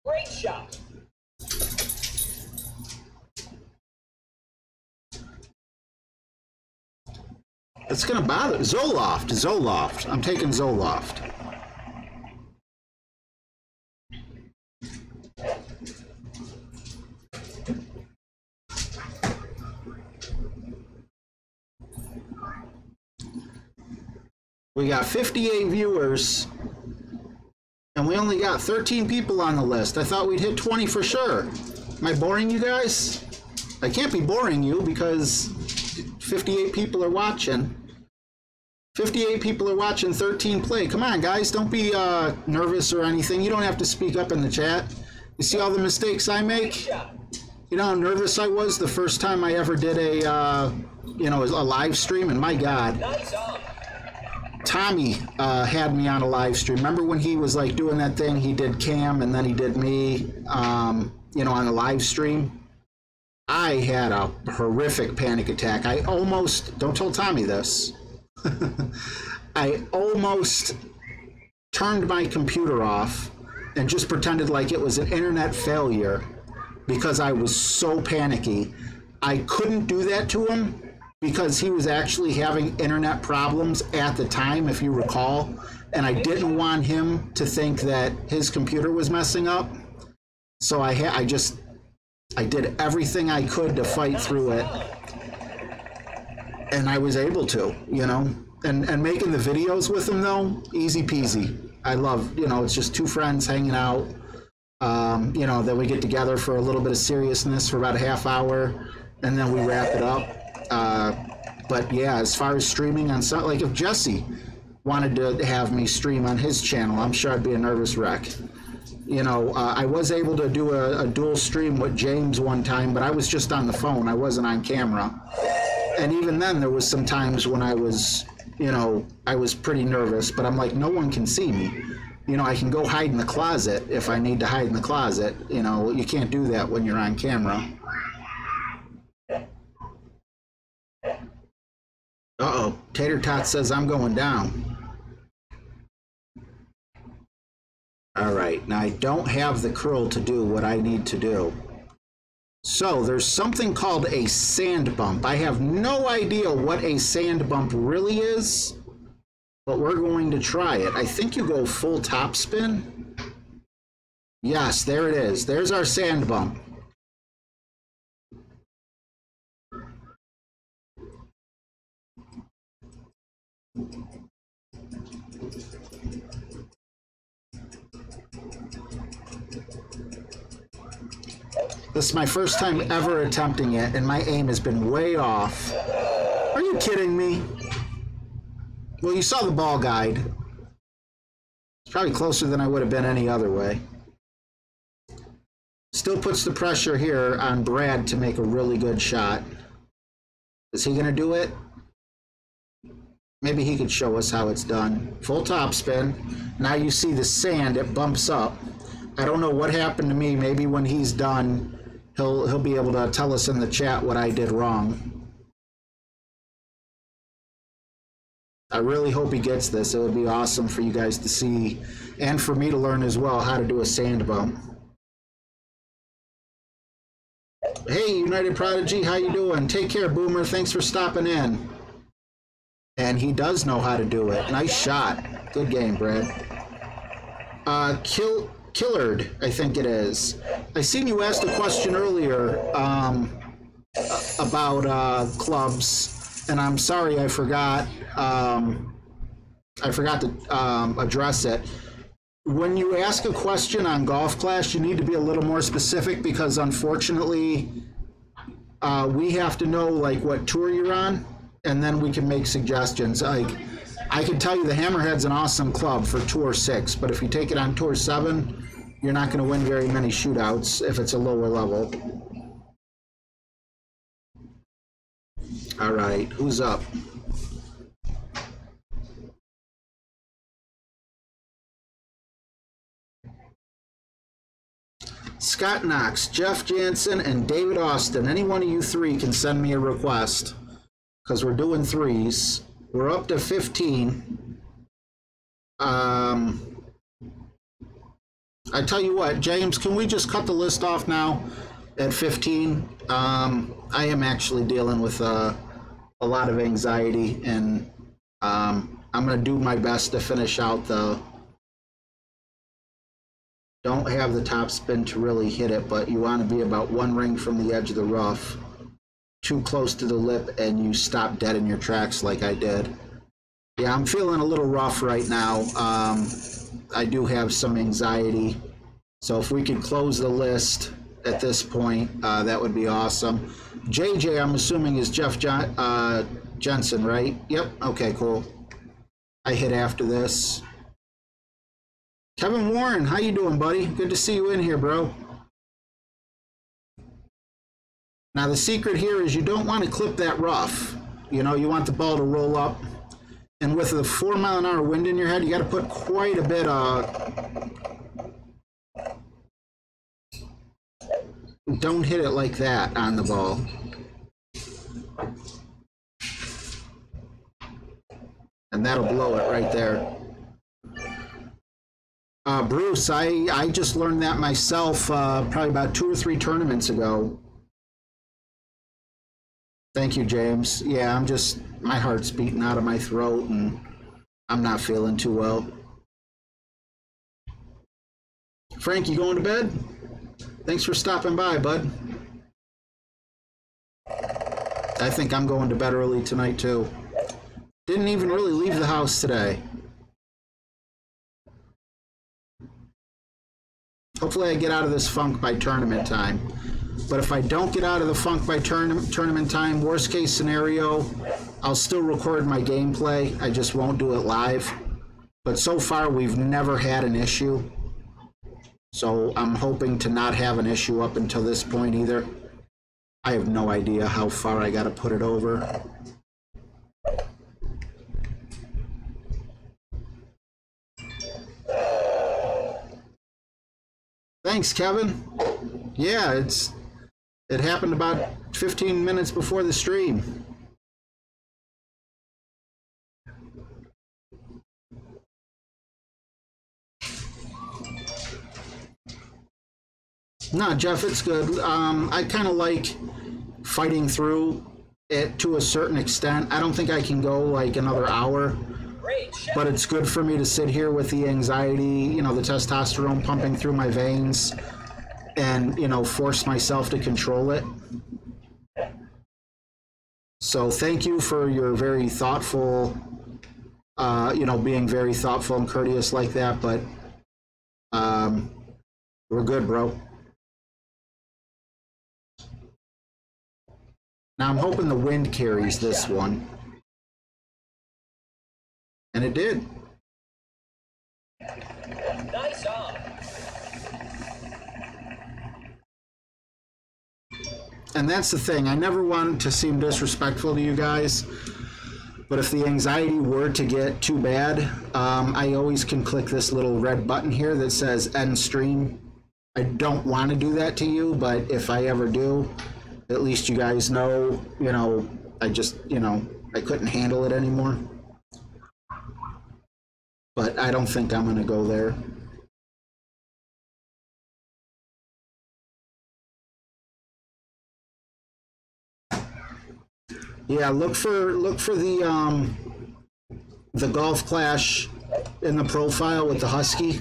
Great shot. It's gonna bother. Zoloft. I'm taking Zoloft. We got 58 viewers, and we only got 13 people on the list. I thought we'd hit 20 for sure. Am I boring you guys? I can't be boring you because 58 people are watching. 58 people are watching, 13 play. Come on, guys, don't be nervous or anything. You don't have to speak up in the chat. You see all the mistakes I make? You know how nervous I was the first time I ever did a live stream, and my God. Nice on. Tommy had me on a live stream. Remember when he was like doing that thing? He did Cam and then he did me, on a live stream. I had a horrific panic attack. I almost, don't tell Tommy this, I almost turned my computer off and just pretended like it was an internet failure because I was so panicky. I couldn't do that to him because he was actually having internet problems at the time, if you recall, and I didn't want him to think that his computer was messing up. So I did everything I could to fight through it, and I was able to, and making the videos with him though, easy peasy. I love, it's just two friends hanging out, then we get together for a little bit of seriousness for about a half hour, and then we wrap it up. But yeah, as far as streaming on something, like if Jesse wanted to have me stream on his channel, I'm sure I'd be a nervous wreck. I was able to do a dual stream with James one time, but I was just on the phone. I wasn't on camera. And even then, there was some times when I was, I was pretty nervous, but I'm like, no one can see me. I can go hide in the closet if I need to hide in the closet. You can't do that when you're on camera. Uh-oh, Tater Tot says I'm going down. All right, now I don't have the curl to do what I need to do. So there's something called a sand bump. I have no idea what a sand bump really is, but we're going to try it. I think you go full top spin. Yes, there it is. There's our sand bump. This is my first time ever attempting it, and my aim has been way off. Are you kidding me? Well, you saw the ball guide. It's probably closer than I would have been any other way. Still puts the pressure here on Brad to make a really good shot. Is he going to do it? Maybe he could show us how it's done. Full topspin. Now you see the sand, it bumps up. I don't know what happened to me. Maybe when he's done, he'll be able to tell us in the chat what I did wrong. I really hope he gets this. It would be awesome for you guys to see, and for me to learn as well how to do a sand bump. Hey, United Prodigy, how you doing? Take care, Boomer. Thanks for stopping in. And he does know how to do it. Nice shot. Good game, Brad. Killard, I think it is. I seen you asked a question earlier about clubs, and I'm sorry I forgot. I forgot to address it. When you ask a question on Golf Clash, you need to be a little more specific because unfortunately, we have to know like what tour you're on, and then we can make suggestions. Like, I can tell you the Hammerhead's an awesome club for Tour 6, but if you take it on Tour 7, you're not going to win very many shootouts if it's a lower level. All right, who's up? Scott Knox, Jeff Jansen, and David Austin. Any one of you three can send me a request because we're doing threes. We're up to 15. I tell you what, James, can we just cut the list off now at 15? I am actually dealing with a lot of anxiety, and I'm going to do my best to finish out the... Don't have the top spin to really hit it, but you want to be about one ring from the edge of the rough, too close to the lip, and you stop dead in your tracks like I did. Yeah, I'm feeling a little rough right now. I do have some anxiety. So if we could close the list at this point, that would be awesome. JJ, I'm assuming, is Jeff Jensen, right? Yep. Okay, cool. I hit after this. Kevin Warren, how you doing, buddy? Good to see you in here, bro. Now, the secret here is you don't want to clip that rough. You know, you want the ball to roll up. And with a 4-mile-an-hour wind in your head, you got to put quite a bit of... Don't hit it like that on the ball. And that'll blow it right there. Bruce, I just learned that myself probably about 2 or 3 tournaments ago. Thank you, James. Yeah, my heart's beating out of my throat and I'm not feeling too well. Frank, you going to bed? Thanks for stopping by, bud. I think I'm going to bed early tonight, too. Didn't even really leave the house today. Hopefully I get out of this funk by tournament time. But if I don't get out of the funk by tournament time, worst case scenario, I'll still record my gameplay. I just won't do it live. But so far, we've never had an issue. So I'm hoping to not have an issue up until this point either. I have no idea how far I got to put it over. Thanks, Kevin. Yeah, it happened about 15 minutes before the stream. No, Jeff, it's good. I kind of like fighting through it to a certain extent. I don't think I can go like another hour, but it's good for me to sit here with the anxiety, you know, the testosterone pumping through my veins and, you know, force myself to control it. So thank you for your very thoughtful, you know, being very thoughtful and courteous like that, but we're good, bro. Now I'm hoping the wind carries this one. And it did. Nice on. And that's the thing. I never want to seem disrespectful to you guys. But if the anxiety were to get too bad, I always can click this little red button here that says end stream. I don't want to do that to you, but if I ever do, at least you guys know, you know, I just, you know, I couldn't handle it anymore. But I don't think I'm going to go there. Yeah, look for the Golf Clash in the profile with the Husky.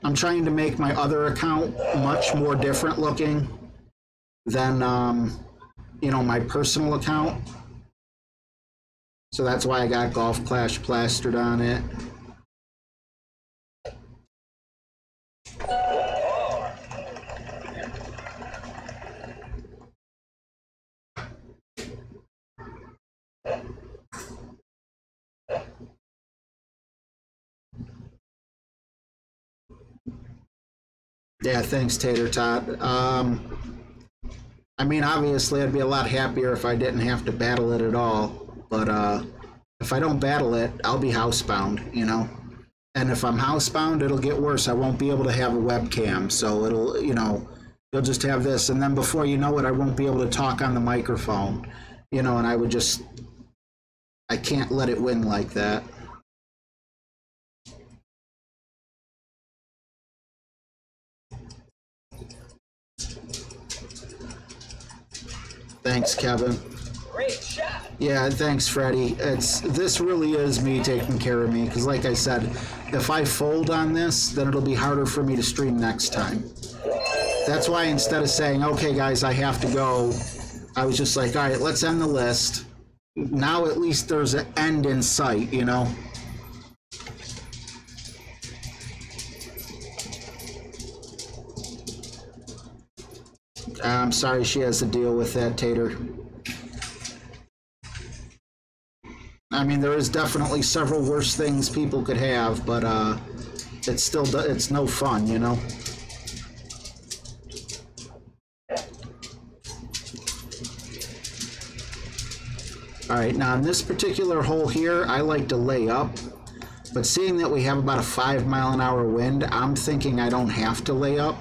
I'm trying to make my other account much more different looking than you know, my personal account. So that's why I got Golf Clash plastered on it. Yeah, thanks, Tater Tot. I mean, obviously, I'd be a lot happier if I didn't have to battle it at all. But if I don't battle it, I'll be housebound, you know? And if I'm housebound, it'll get worse. I won't be able to have a webcam. So it'll, you know, you'll just have this. And then before you know it, I won't be able to talk on the microphone, you know, and I would just, I can't let it win like that. Thanks, Kevin. Great shot. Yeah, thanks, Freddie. This really is me taking care of me, because like I said, if I fold on this, then it'll be harder for me to stream next time. That's why instead of saying, okay, guys, I have to go, I was just like, all right, let's end the list. Now at least there's an end in sight, you know? I'm sorry she has to deal with that, Tater. I mean, there is definitely several worse things people could have, but it's still, it's no fun, you know? All right, now in this particular hole here, I like to lay up, but seeing that we have about a 5-mile-an-hour wind, I'm thinking I don't have to lay up.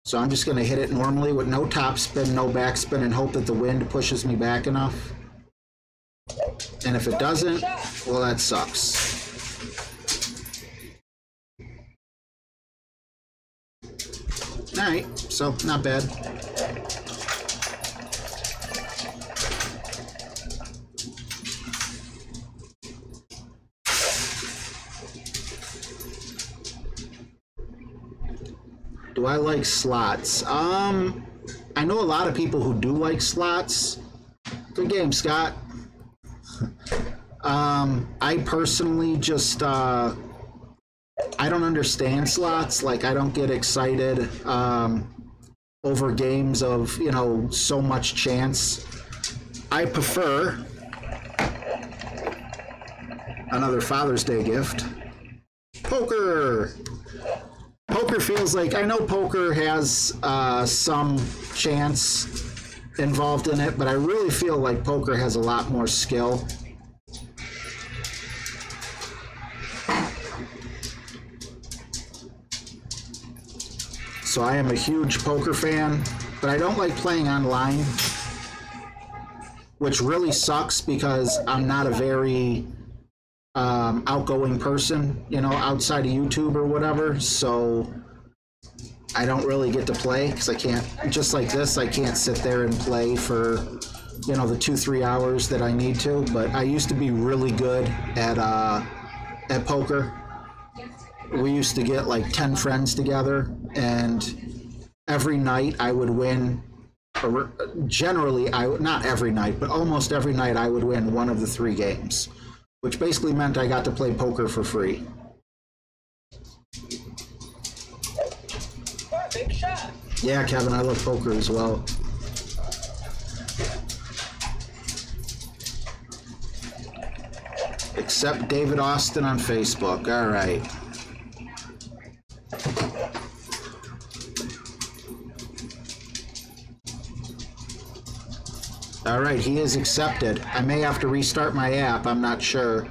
So I'm just going to hit it normally with no topspin, no backspin, and hope that the wind pushes me back enough. And if it doesn't, well, that sucks. All right, so not bad. Do I like slots? I know a lot of people who do like slots. Good game, Scott. I personally just, I don't understand slots. Like, I don't get excited over games of, you know, so much chance. I prefer another Father's Day gift. Poker! Poker feels like, I know poker has some chance involved in it, but I really feel like poker has a lot more skill. So I am a huge poker fan, but I don't like playing online, which really sucks because I'm not a very outgoing person, you know, outside of YouTube or whatever, so I don't really get to play because I can't, just like this, I can't sit there and play for, you know, the 2-3 hours that I need to. But I used to be really good at poker. We used to get like 10 friends together, and every night I would win. Or generally, not every night, but almost every night I would win one of the 3 games, which basically meant I got to play poker for free. Perfect shot. Yeah, Kevin, I love poker as well. Accept David Austin on Facebook. All right. All right, he is accepted. I may have to restart my app, I'm not sure.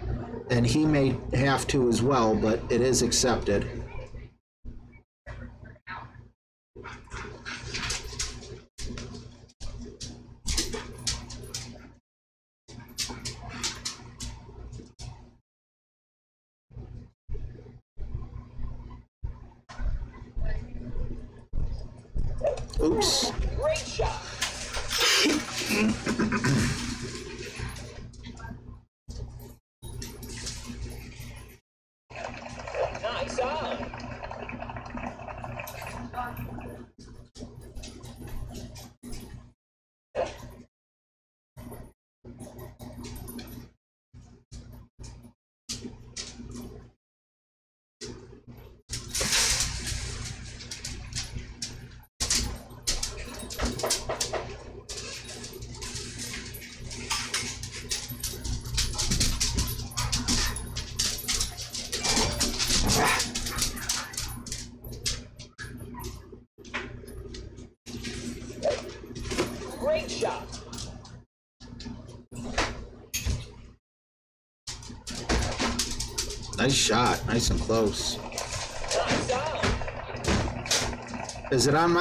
And he may have to as well, but it is accepted. Oops. Great shot. Nice on. Great shot. Nice shot, nice and close. Nice on. Is it on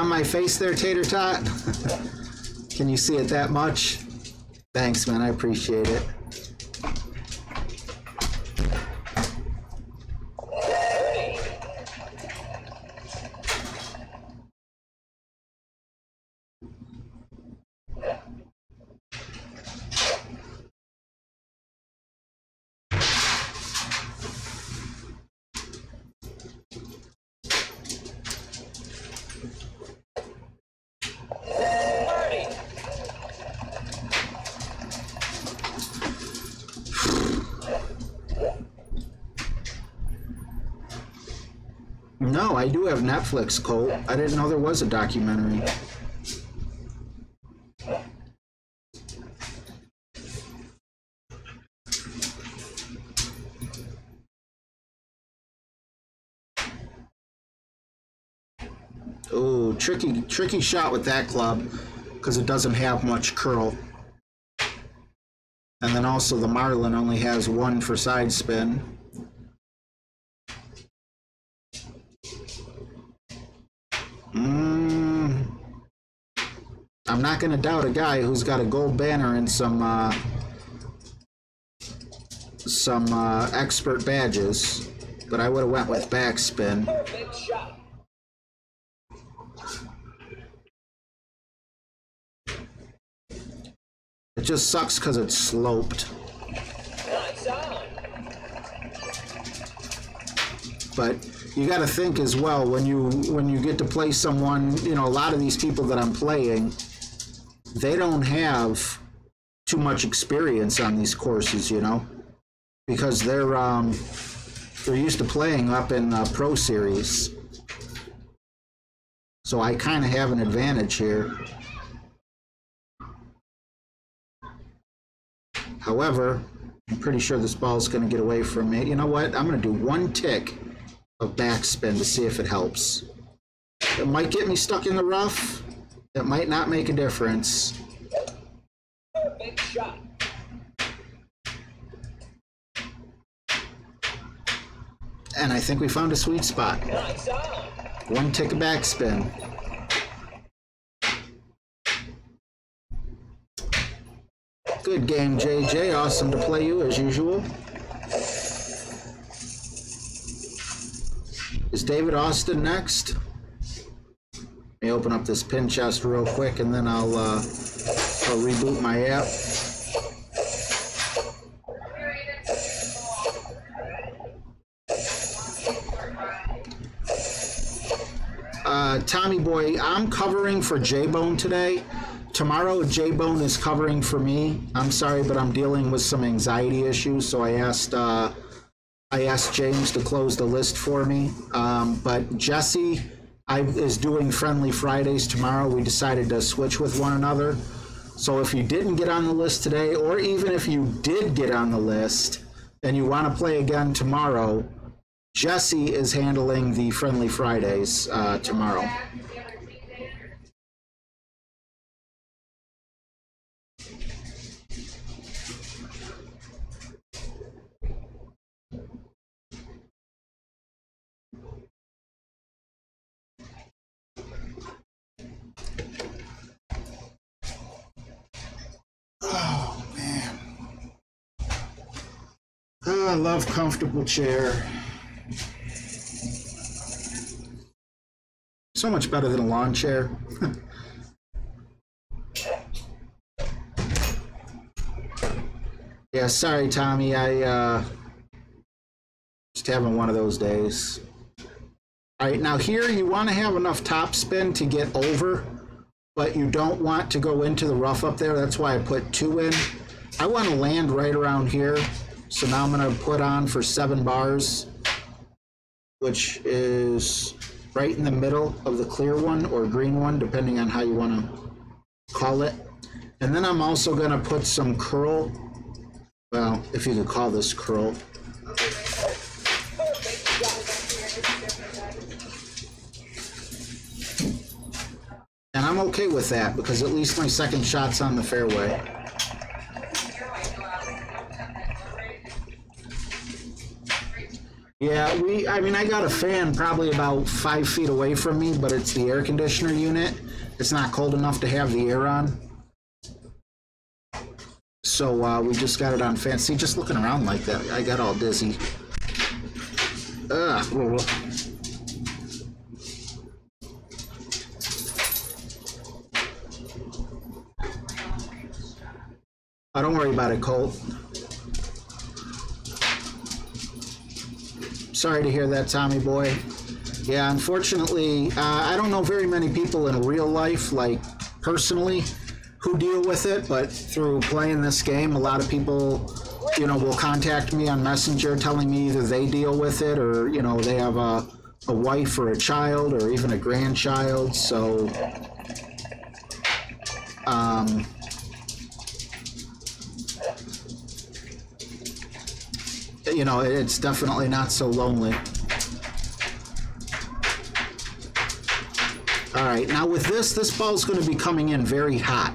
my face there, Tater Tot? Can you see it that much? Thanks, man, I appreciate it. No, I do have Netflix, Colt. I didn't know there was a documentary. Ooh, tricky shot with that club because it doesn't have much curl. And then also the Marlin only has one for side spin. I'm not going to doubt a guy who's got a gold banner and some expert badges, but I would have went with backspin. Perfect shot. It just sucks because it's sloped. Nice on. But you got to think as well when you get to play someone, you know, a lot of these people that I'm playing, they don't have too much experience on these courses, you know, because they're used to playing up in Pro Series. So I kind of have an advantage here. However, I'm pretty sure this ball is going to get away from me. You know what? I'm going to do one tick of backspin to see if it helps. It might get me stuck in the rough. It might not make a difference. Perfect shot. And I think we found a sweet spot. Nice on. One tick of backspin. Good game, JJ. Awesome to play you as usual. Is David Austin next? Let me open up this pin chest real quick and then I'll reboot my app. Tommy Boy, I'm covering for J-Bone today. Tomorrow, J-Bone is covering for me. I'm sorry, but I'm dealing with some anxiety issues, so I asked James to close the list for me. But Jesse is doing Friendly Fridays tomorrow. We decided to switch with one another. So if you didn't get on the list today, or even if you did get on the list and you want to play again tomorrow, Jesse is handling the Friendly Fridays tomorrow. Oh, man. Oh, I love comfortable chair. So much better than a lawn chair. Yeah, sorry, Tommy. I just having one of those days. All right, now here you want to have enough top spin to get over, but you don't want to go into the rough up there. That's why I put 2 in. I want to land right around here. So now I'm going to put on for 7 bars, which is right in the middle of the clear one or green one, depending on how you want to call it. And then I'm also going to put some curl. Well, if you could call this curl. And I'm okay with that because at least my second shot's on the fairway. Yeah, I got a fan probably about 5 feet away from me, but it's the air conditioner unit. It's not cold enough to have the air on. So we just got it on fan. See, just looking around like that, I got all dizzy. Ugh. Oh, don't worry about it, Colt. Sorry to hear that, Tommy boy. Yeah, unfortunately, I don't know very many people in real life, like personally, who deal with it, but through playing this game, a lot of people, will contact me on Messenger telling me either they deal with it or, they have a wife or a child or even a grandchild. So, it's definitely not so lonely. All right, now with this ball's going to be coming in very hot.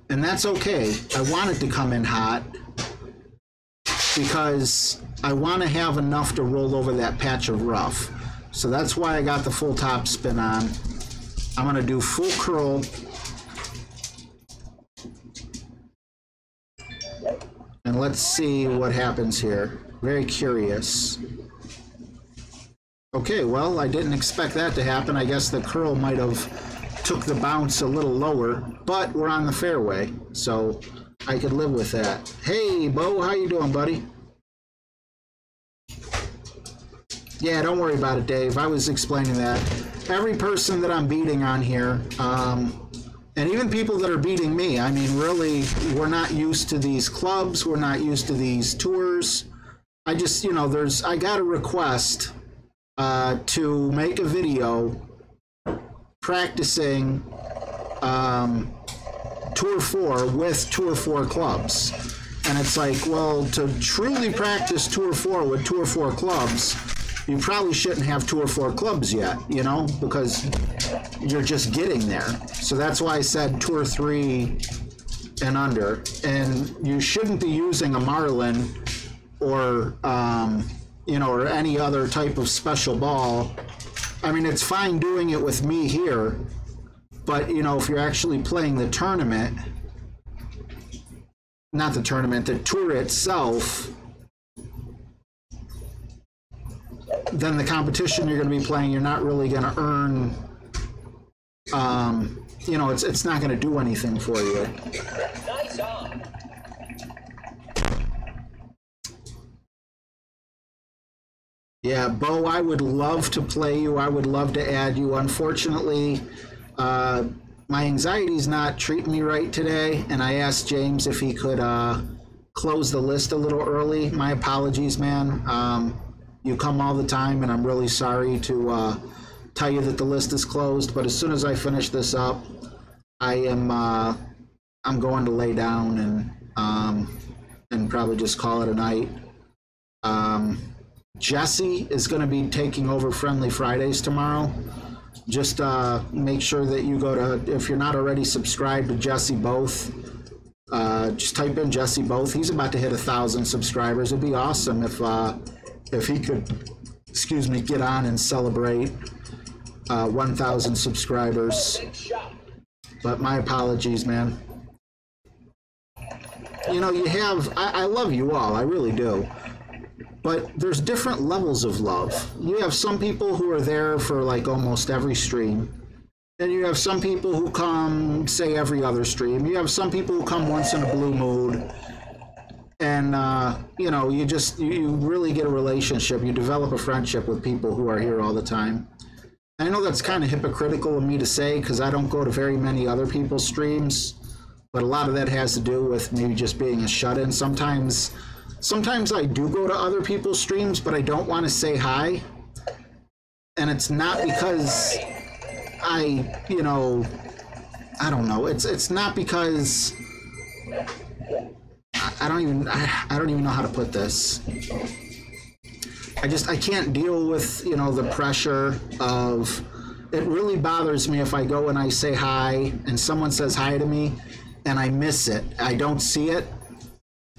And that's okay. I want it to come in hot because I want to have enough to roll over that patch of rough. So that's why I got the full top spin on. I'm going to do full curl. And let's see what happens here. Very curious. Okay, well, I didn't expect that to happen. I guess the curl might have took the bounce a little lower, but we're on the fairway, so I could live with that. Hey, Bo, how you doing, buddy? Yeah, don't worry about it, Dave. I was explaining that. Every person that I'm beating on here, and even people that are beating me, I mean, really, we're not used to these clubs. We're not used to these tours. I just, I got a request to make a video practicing Tour 4 with Tour 4 clubs. And it's like, well, to truly practice Tour 4 with Tour 4 clubs, you probably shouldn't have Tour 4 clubs yet, because you're just getting there. So that's why I said Tour 3 and under. And you shouldn't be using a Marlin or, or any other type of special ball. I mean, it's fine doing it with me here, but, if you're actually playing the tournament, not the tournament, the tour itself, then the competition you're going to be playing, you're not really going to earn, it's not going to do anything for you. Nice on. Yeah, Bo, I would love to play you. I would love to add you. Unfortunately, my anxiety's not treating me right today, and I asked James if he could close the list a little early. My apologies, man. You come all the time, and I'm really sorry to tell you that the list is closed, but as soon as I finish this up, I am I'm going to lay down and probably just call it a night. Jesse is going to be taking over Friendly Fridays tomorrow. Just make sure that you go to, if you're not already subscribed to Jesse Both, just type in Jesse Both. He's about to hit 1,000 subscribers. It'd be awesome if he could, excuse me, get on and celebrate 1,000 subscribers. But my apologies, man. You know, you have, I love you all, I really do. But there's different levels of love. You have some people who are there for like almost every stream. And you have some people who come, say, every other stream. You have some people who come once in a blue moon. And, you know, you really get a relationship. You develop a friendship with people who are here all the time. I know that's kind of hypocritical of me to say because I don't go to very many other people's streams. But a lot of that has to do with me just being a shut-in. Sometimes I do go to other people's streams, but I don't want to say hi. And it's not because you know, I don't know. It's not because I don't even know how to put this. I can't deal with, you know, the pressure of, it really bothers me if I go and I say hi and someone says hi to me and I miss it. I don't see it.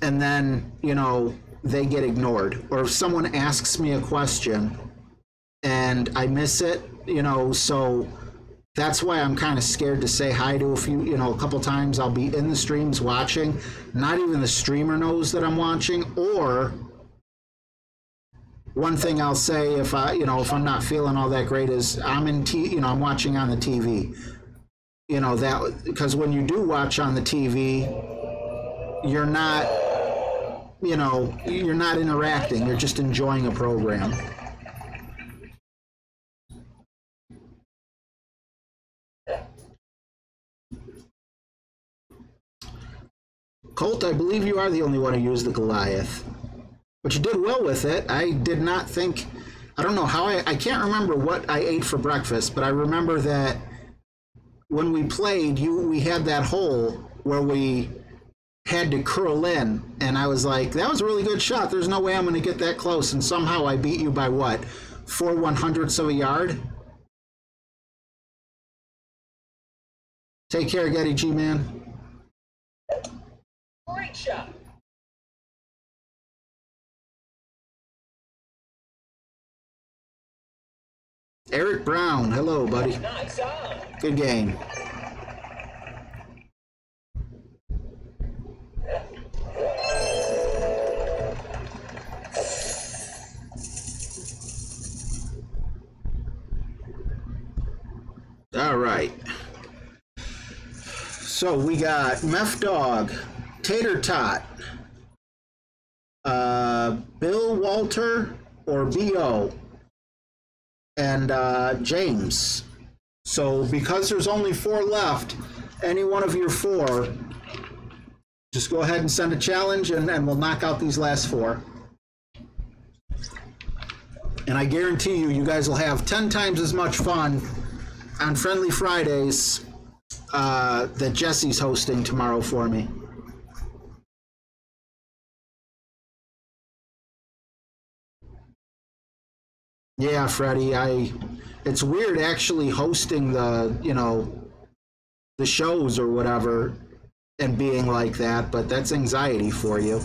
And then, you know, they get ignored. Or if someone asks me a question and I miss it, you know, so that's why I'm kind of scared to say hi to a few, you know, a couple times I'll be in the streams watching. Not even the streamer knows that I'm watching. Or one thing I'll say if I'm not feeling all that great is I'm watching on the TV. You know, that, because when you do watch on the TV, you're not, you know, you're not interacting, you're just enjoying a program. Colt, I believe you are the only one who used the Goliath. But you did well with it. I did not think, I don't know how I can't remember what I ate for breakfast, but I remember that when we played, we had that hole where we had to curl in, and I was like, that was a really good shot. There's no way I'm going to get that close, and somehow I beat you by what? 4/100ths of a yard? Take care, Getty G, man. Great shot. Eric Brown, hello, buddy. Nice on. Good game. All right. So we got Meth Dog, Tater Tot, Bill Walter or B.O., and James. So because there's only 4 left, any one of your 4, just go ahead and send a challenge and we'll knock out these last 4. And I guarantee you guys will have 10 times as much fun on Friendly Fridays that Jesse's hosting tomorrow for me. Yeah, Freddie, it's weird actually hosting the shows or whatever and being like that, but that's anxiety for you.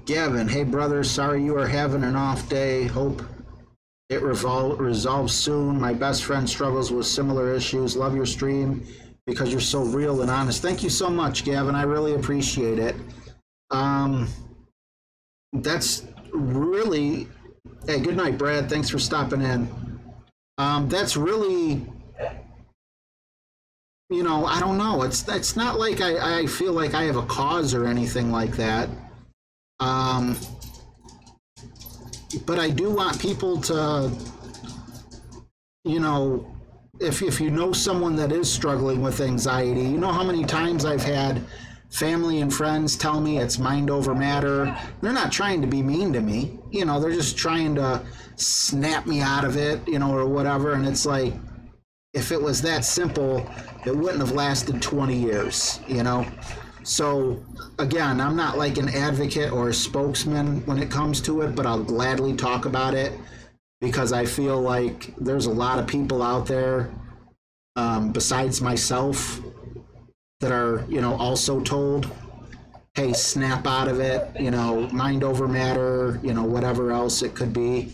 Gavin, hey brother, sorry you are having an off day. Hope it resolves soon. My best friend struggles with similar issues. Love your stream because you're so real and honest. Thank you so much, Gavin. I really appreciate it. That's really... Hey, good night, Brad. Thanks for stopping in. That's really... You know, I don't know. It's not like I feel like I have a cause or anything like that. Um, but I do want people to, you know, if you know someone that is struggling with anxiety, you know how many times I've had family and friends tell me it's mind over matter. They're not trying to be mean to me, you know, they're just trying to snap me out of it, you know, or whatever. And it's like, if it was that simple, it wouldn't have lasted 20 years, you know? So again, I'm not like an advocate or a spokesman when it comes to it, but I'll gladly talk about it because I feel like there's a lot of people out there besides myself that are, you know, also told, hey, snap out of it, you know, mind over matter, you know, whatever else it could be.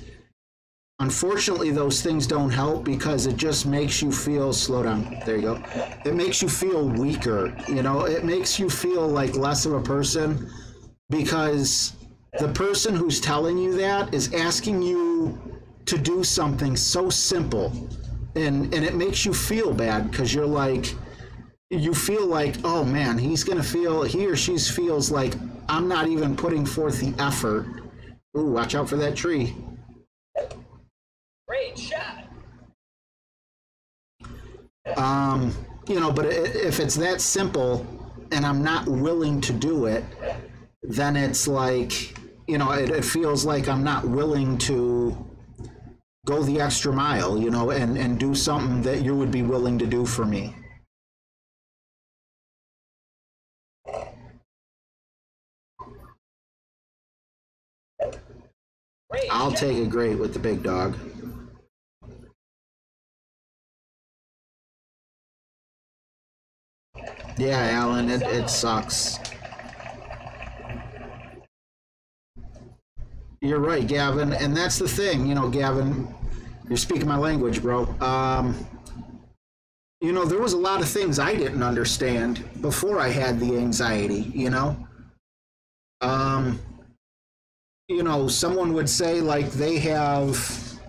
Unfortunately, those things don't help because it just makes you feel, slow down, there you go. It makes you feel weaker, you know, it makes you feel like less of a person because the person who's telling you that is asking you to do something so simple. And it makes you feel bad because you're like, you feel like, oh man, he's going to feel, he or she feels like I'm not even putting forth the effort. Ooh, watch out for that tree. Great shot. You know, but if it's that simple and I'm not willing to do it, then it's like, you know, it feels like I'm not willing to go the extra mile, you know, and do something that you would be willing to do for me. Great I'll shot. take a great with the big dog. Yeah, Alan, it sucks. You're right, Gavin, and that's the thing, you know, Gavin, you're speaking my language, bro. You know, there was a lot of things I didn't understand before I had the anxiety, you know? You know, someone would say like they have,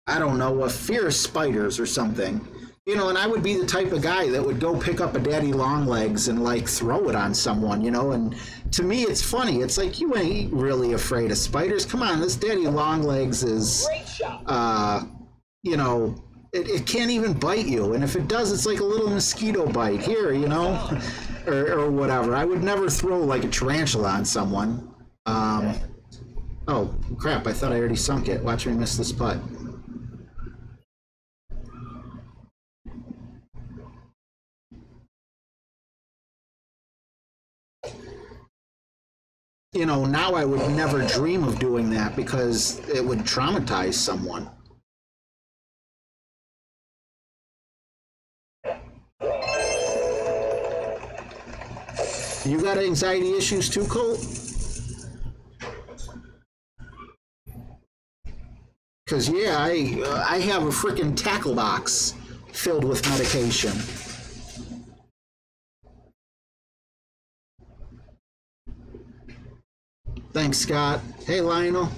I don't know, a fear of spiders or something. You know, and I would be the type of guy that would go pick up a daddy long legs and like throw it on someone, you know, and to me it's funny. It's like, you ain't really afraid of spiders. Come on, this daddy long legs is, Great shot. you know, it can't even bite you. And if it does, it's like a little mosquito bite here, you know, or whatever. I would never throw like a tarantula on someone. Oh, crap, I thought I already sunk it. Watch me miss this putt. You know, now I would never dream of doing that because it would traumatize someone. You got anxiety issues too, Colt? Because, yeah, I have a freaking tackle box filled with medication. Thanks, Scott. Hey, Lionel.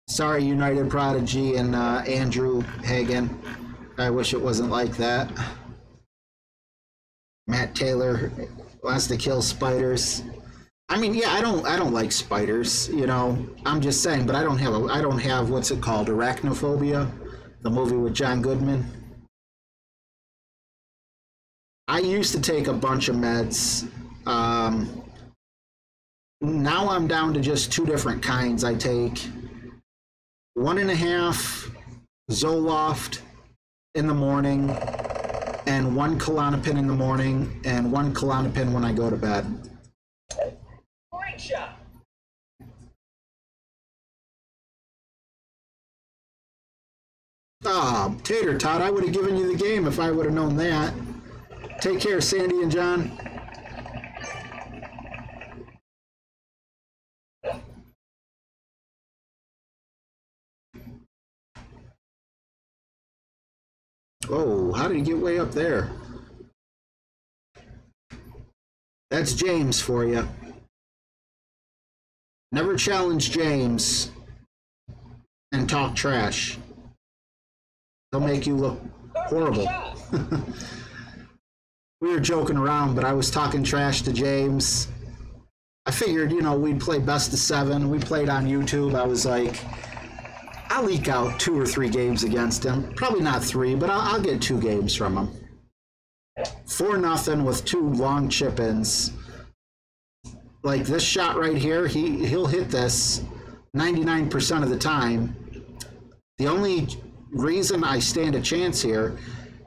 Sorry, United Prodigy and Andrew Hagen. I wish it wasn't like that. Matt Taylor wants to kill spiders. I mean, yeah, I don't like spiders, you know. I'm just saying, but I don't have what's it called, arachnophobia, the movie with John Goodman. I used to take a bunch of meds. Now I'm down to just 2 different kinds I take. 1.5 Zoloft in the morning, and 1 Klonopin in the morning, and 1 Klonopin when I go to bed. Great shot. Oh, Tater Tot, I would have given you the game if I would have known that. Take care, Sandy and John. Oh, how did he get way up there? That's James for you. Never challenge James and talk trash. They'll make you look Horrible. Shot. We were joking around, but I was talking trash to James. I figured, you know, we'd play best of 7. We played on YouTube. I was like, I'll eke out 2 or 3 games against him. Probably not 3, but I'll get 2 games from him. 4-0 with 2 long chip-ins. Like this shot right here, he'll hit this 99% of the time. The only reason I stand a chance here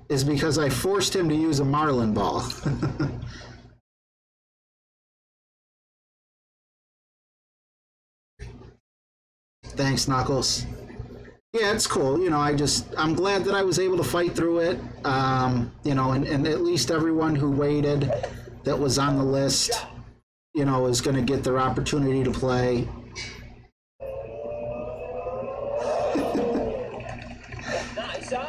is because I forced him to use a marlin ball. Thanks, Knuckles. Yeah, it's cool. You know, I'm glad that I was able to fight through it. You know, and at least everyone who waited that was on the list, you know, is going to get their opportunity to play. Nice on.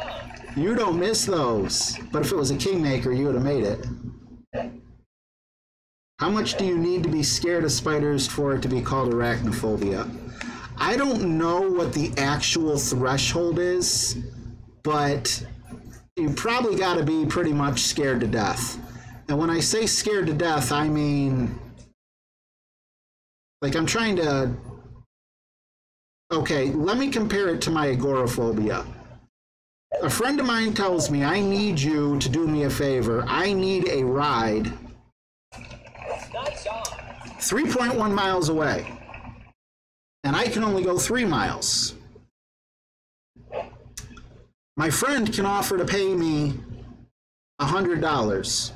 You don't miss those. But if it was a kingmaker, you would have made it. How much do you need to be scared of spiders for it to be called arachnophobia? I don't know what the actual threshold is, but you probably got to be pretty much scared to death. And when I say scared to death, I mean, like, I'm trying to... Okay, let me compare it to my agoraphobia. A friend of mine tells me, I need you to do me a favor. I need a ride Nice on. 3.1 miles away. And I can only go 3 miles. My friend can offer to pay me $100.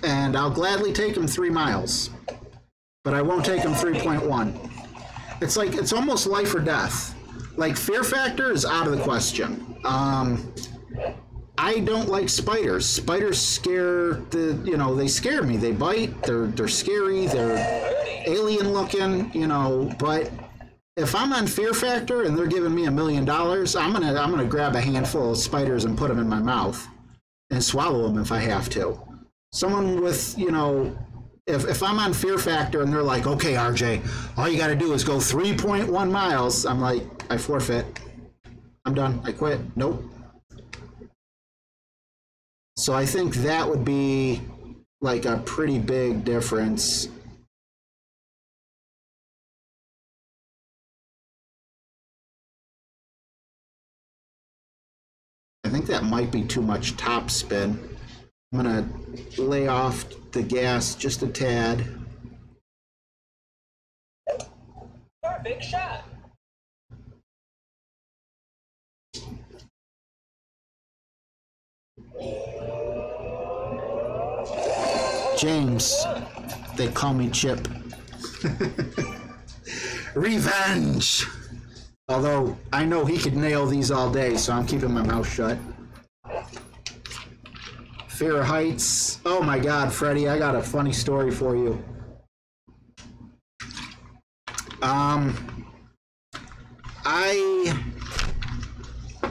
And I'll gladly take him 3 miles. But I won't take him 3.1. It's like, it's almost life or death. Like, fear factor is out of the question. I don't like spiders. Spiders scare they scare me. They bite, they're scary, they're alien looking, you know, but if I'm on fear factor and they're giving me $1 million, I'm gonna grab a handful of spiders and put them in my mouth and swallow them if I have to. Someone with, you know, if I'm on fear factor and they're like, okay, RJ, all you got to do is go 3.1 miles, I'm like, I forfeit. I'm done. I quit. Nope. So I think that would be like a pretty big difference. I think that might be too much top spin. I'm gonna lay off the gas just a tad. Perfect shot. James, they call me Chip. Revenge! Although, I know he could nail these all day, so I'm keeping my mouth shut. Fear of heights. Oh my God, Freddie, I got a funny story for you.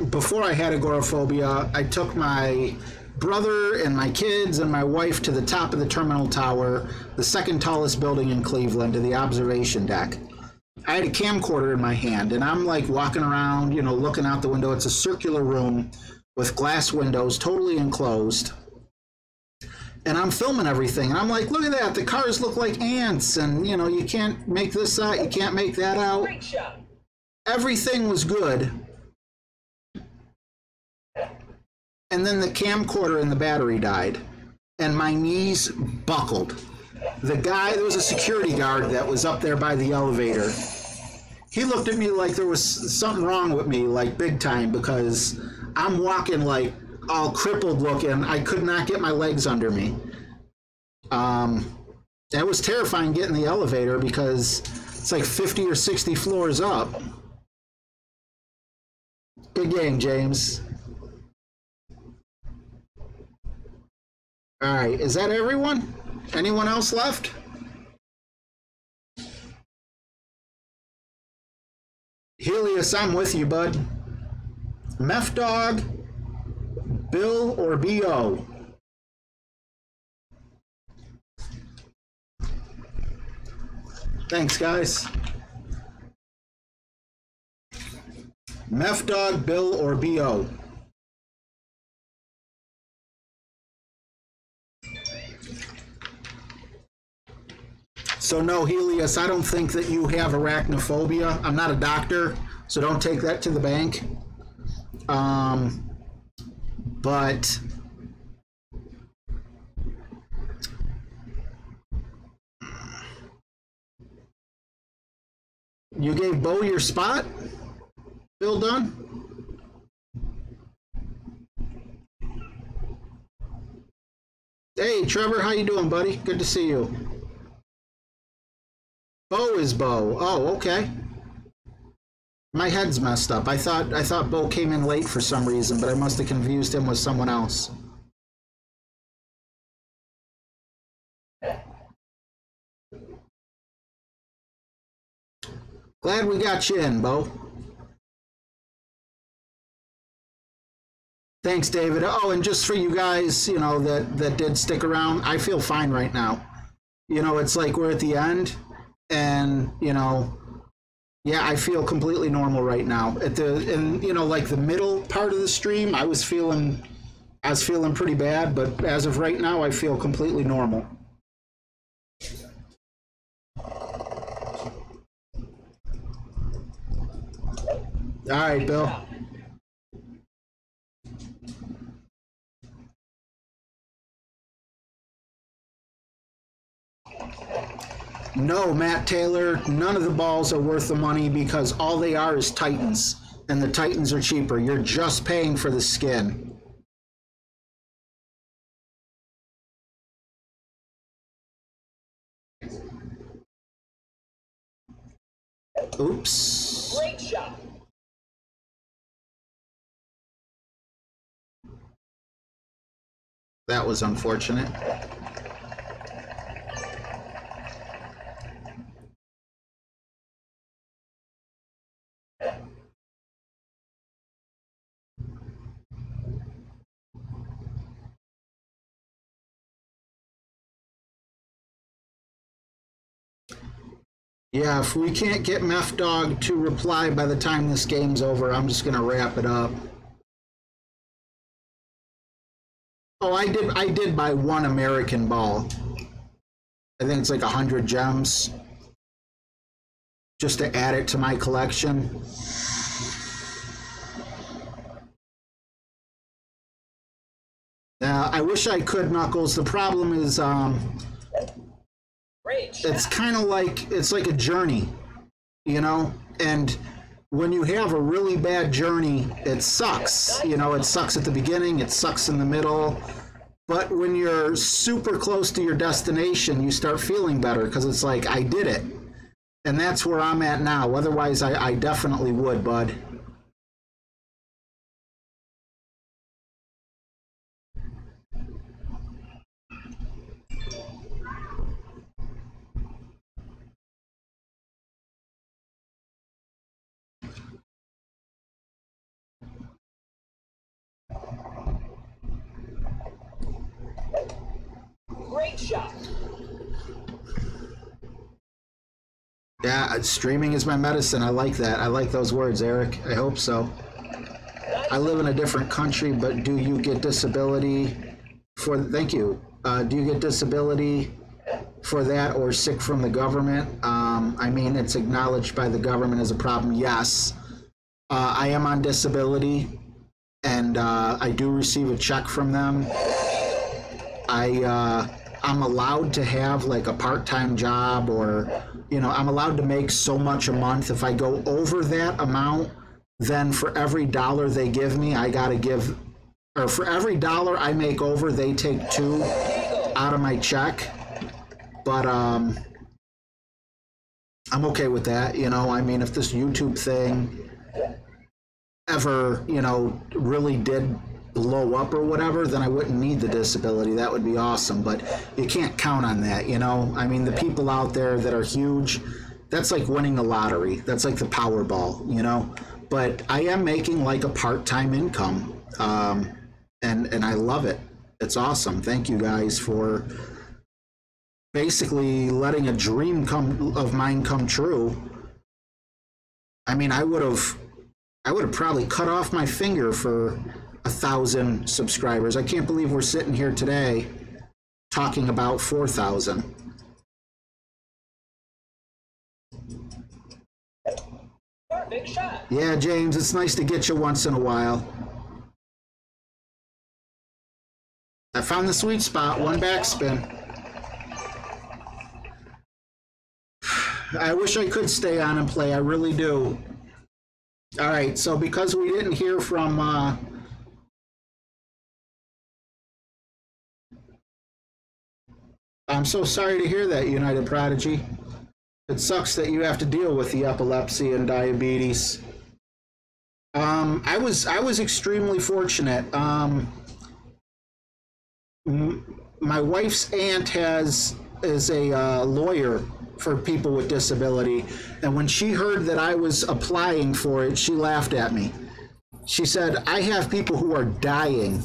Before I had agoraphobia, I took my brother and my kids and my wife to the top of the terminal tower, the second tallest building in Cleveland, to the observation deck. I had a camcorder in my hand, and I'm like walking around, you know, looking out the window. It's a circular room with glass windows, totally enclosed. And I'm filming everything, and I'm like, look at that, the cars look like ants, and, you know, you can't make this out, you can't make that out. Great shot. Everything was good. And then the camcorder and the battery died, and my knees buckled. The guy, there was a security guard that was up there by the elevator. He looked at me like there was something wrong with me, like big time, because I'm walking like all crippled looking. I could not get my legs under me. That was terrifying getting the elevator because it's like 50 or 60 floors up. Good game, James. All right, is that everyone? Anyone else left? Helios, I'm with you, bud. Meth Dog, Bill, or B.O.? Thanks, guys. Meth Dog, Bill, or B.O.? So no, Helios, I don't think that you have arachnophobia. I'm not a doctor, so don't take that to the bank. But you gave Bo your spot? Bill Dunn? Hey, Trevor, how you doing, buddy? Good to see you. Bo is Bo. Oh, okay. My head's messed up. I thought Bo came in late for some reason, but I must have confused him with someone else. Glad we got you in, Bo. Thanks, David. Oh, and just for you guys, you know, that did stick around, I feel fine right now. You know, it's like we're at the end, and, you know, yeah, I feel completely normal right now. You know, like the middle part of the stream, I was feeling pretty bad, but as of right now, I feel completely normal. All right, Bill. No, Matt Taylor, none of the balls are worth the money because all they are is Titans, and the Titans are cheaper. You're just paying for the skin. Oops. Great shot. That was unfortunate. Yeah, if we can't get Meth Dog to reply by the time this game's over, I'm just gonna wrap it up. Oh, I did buy one American ball. I think it's like 100 gems. Just to add it to my collection. I wish I could, Knuckles. The problem is, it's kind of like, it's like a journey, you know? And when you have a really bad journey, it sucks. You know, it sucks at the beginning, it sucks in the middle. But when you're super close to your destination, you start feeling better because it's like, I did it. And that's where I'm at now. Otherwise, I definitely would, bud. Great shot. Yeah, streaming is my medicine. I like that. I like those words, Eric. I hope so. I live in a different country, but do you get disability for... Thank you. Do you get disability for that or sick from the government? I mean, it's acknowledged by the government as a problem. Yes. I am on disability, and I do receive a check from them. I'm allowed to have like a part-time job, or, you know, I'm allowed to make so much a month. If I go over that amount, then for every dollar they give me, I gotta give, or for every dollar I make over, they take $2 out of my check. But I'm okay with that, you know. I mean, if this YouTube thing ever, you know, really did blow up or whatever, then I wouldn't need the disability. That would be awesome, but you can't count on that, you know. I mean, the people out there that are huge, that's like winning the lottery. That's like the Powerball, you know. But I am making like a part-time income, and I love it. It's awesome. Thank you guys for basically letting a dream of mine come true. I mean, I would have probably cut off my finger for 1,000 subscribers. I can't believe we're sitting here today talking about 4,000. a big shot. Yeah, James, it's nice to get you once in a while. I found the sweet spot, one backspin. I wish I could stay on and play, I really do. All right, so because we didn't hear from I'm so sorry to hear that, United Prodigy. It sucks that you have to deal with the epilepsy and diabetes. I was extremely fortunate. My wife's aunt is a lawyer for people with disability, and when she heard that I was applying for it, she laughed at me. She said, I have people who are dying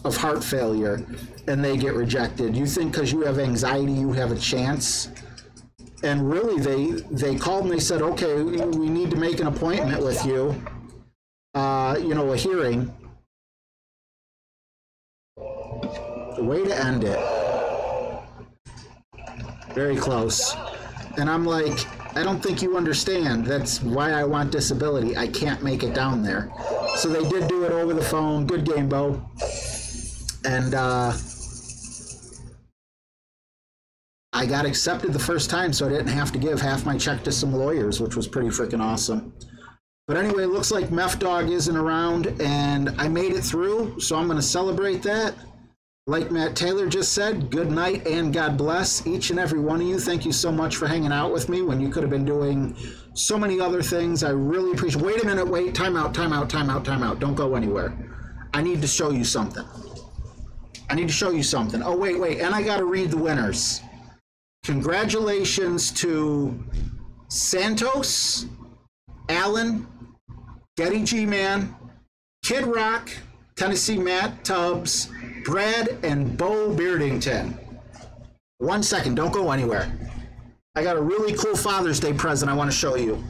of heart failure and they get rejected. You think because you have anxiety you have a chance? And really they called and they said, okay, we need to make an appointment with you, you know, a hearing. The way to end it. Very close. And I'm like, I don't think you understand. That's why I want disability. I can't make it down there. So they did do it over the phone. Good game, Bo. And I got accepted the first time, so I didn't have to give half my check to some lawyers, which was pretty freaking awesome. But anyway, it looks like Meth Dog isn't around, and I made it through, so I'm going to celebrate that. Like Matt Taylor just said, good night and God bless each and every one of you. Thank you so much for hanging out with me when you could have been doing so many other things. I really appreciate it. Wait a minute, wait. Time out, time out, time out, time out. Don't go anywhere. I need to show you something. I need to show you something. Oh, wait. And I got to read the winners. Congratulations to Santos, Allen, Getty G-Man, Kid Rock, Tennessee Matt Tubbs, Brad, and Bo Beardington. 1 second, don't go anywhere. I got a really cool Father's Day present I want to show you.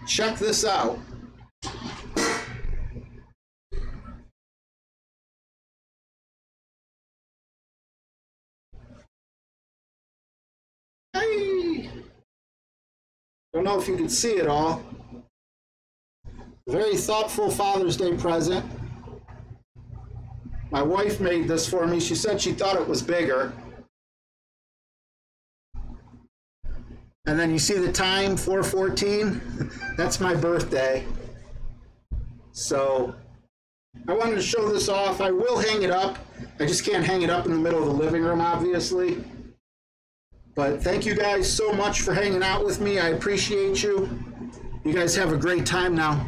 Check this out. Hey! Don't know if you can see it all. Very thoughtful Father's Day present. My wife made this for me. She said she thought it was bigger. And then you see the time, 4:14. That's my birthday. So I wanted to show this off. I will hang it up. I just can't hang it up in the middle of the living room, obviously. But thank you guys so much for hanging out with me. I appreciate you. You guys have a great time now.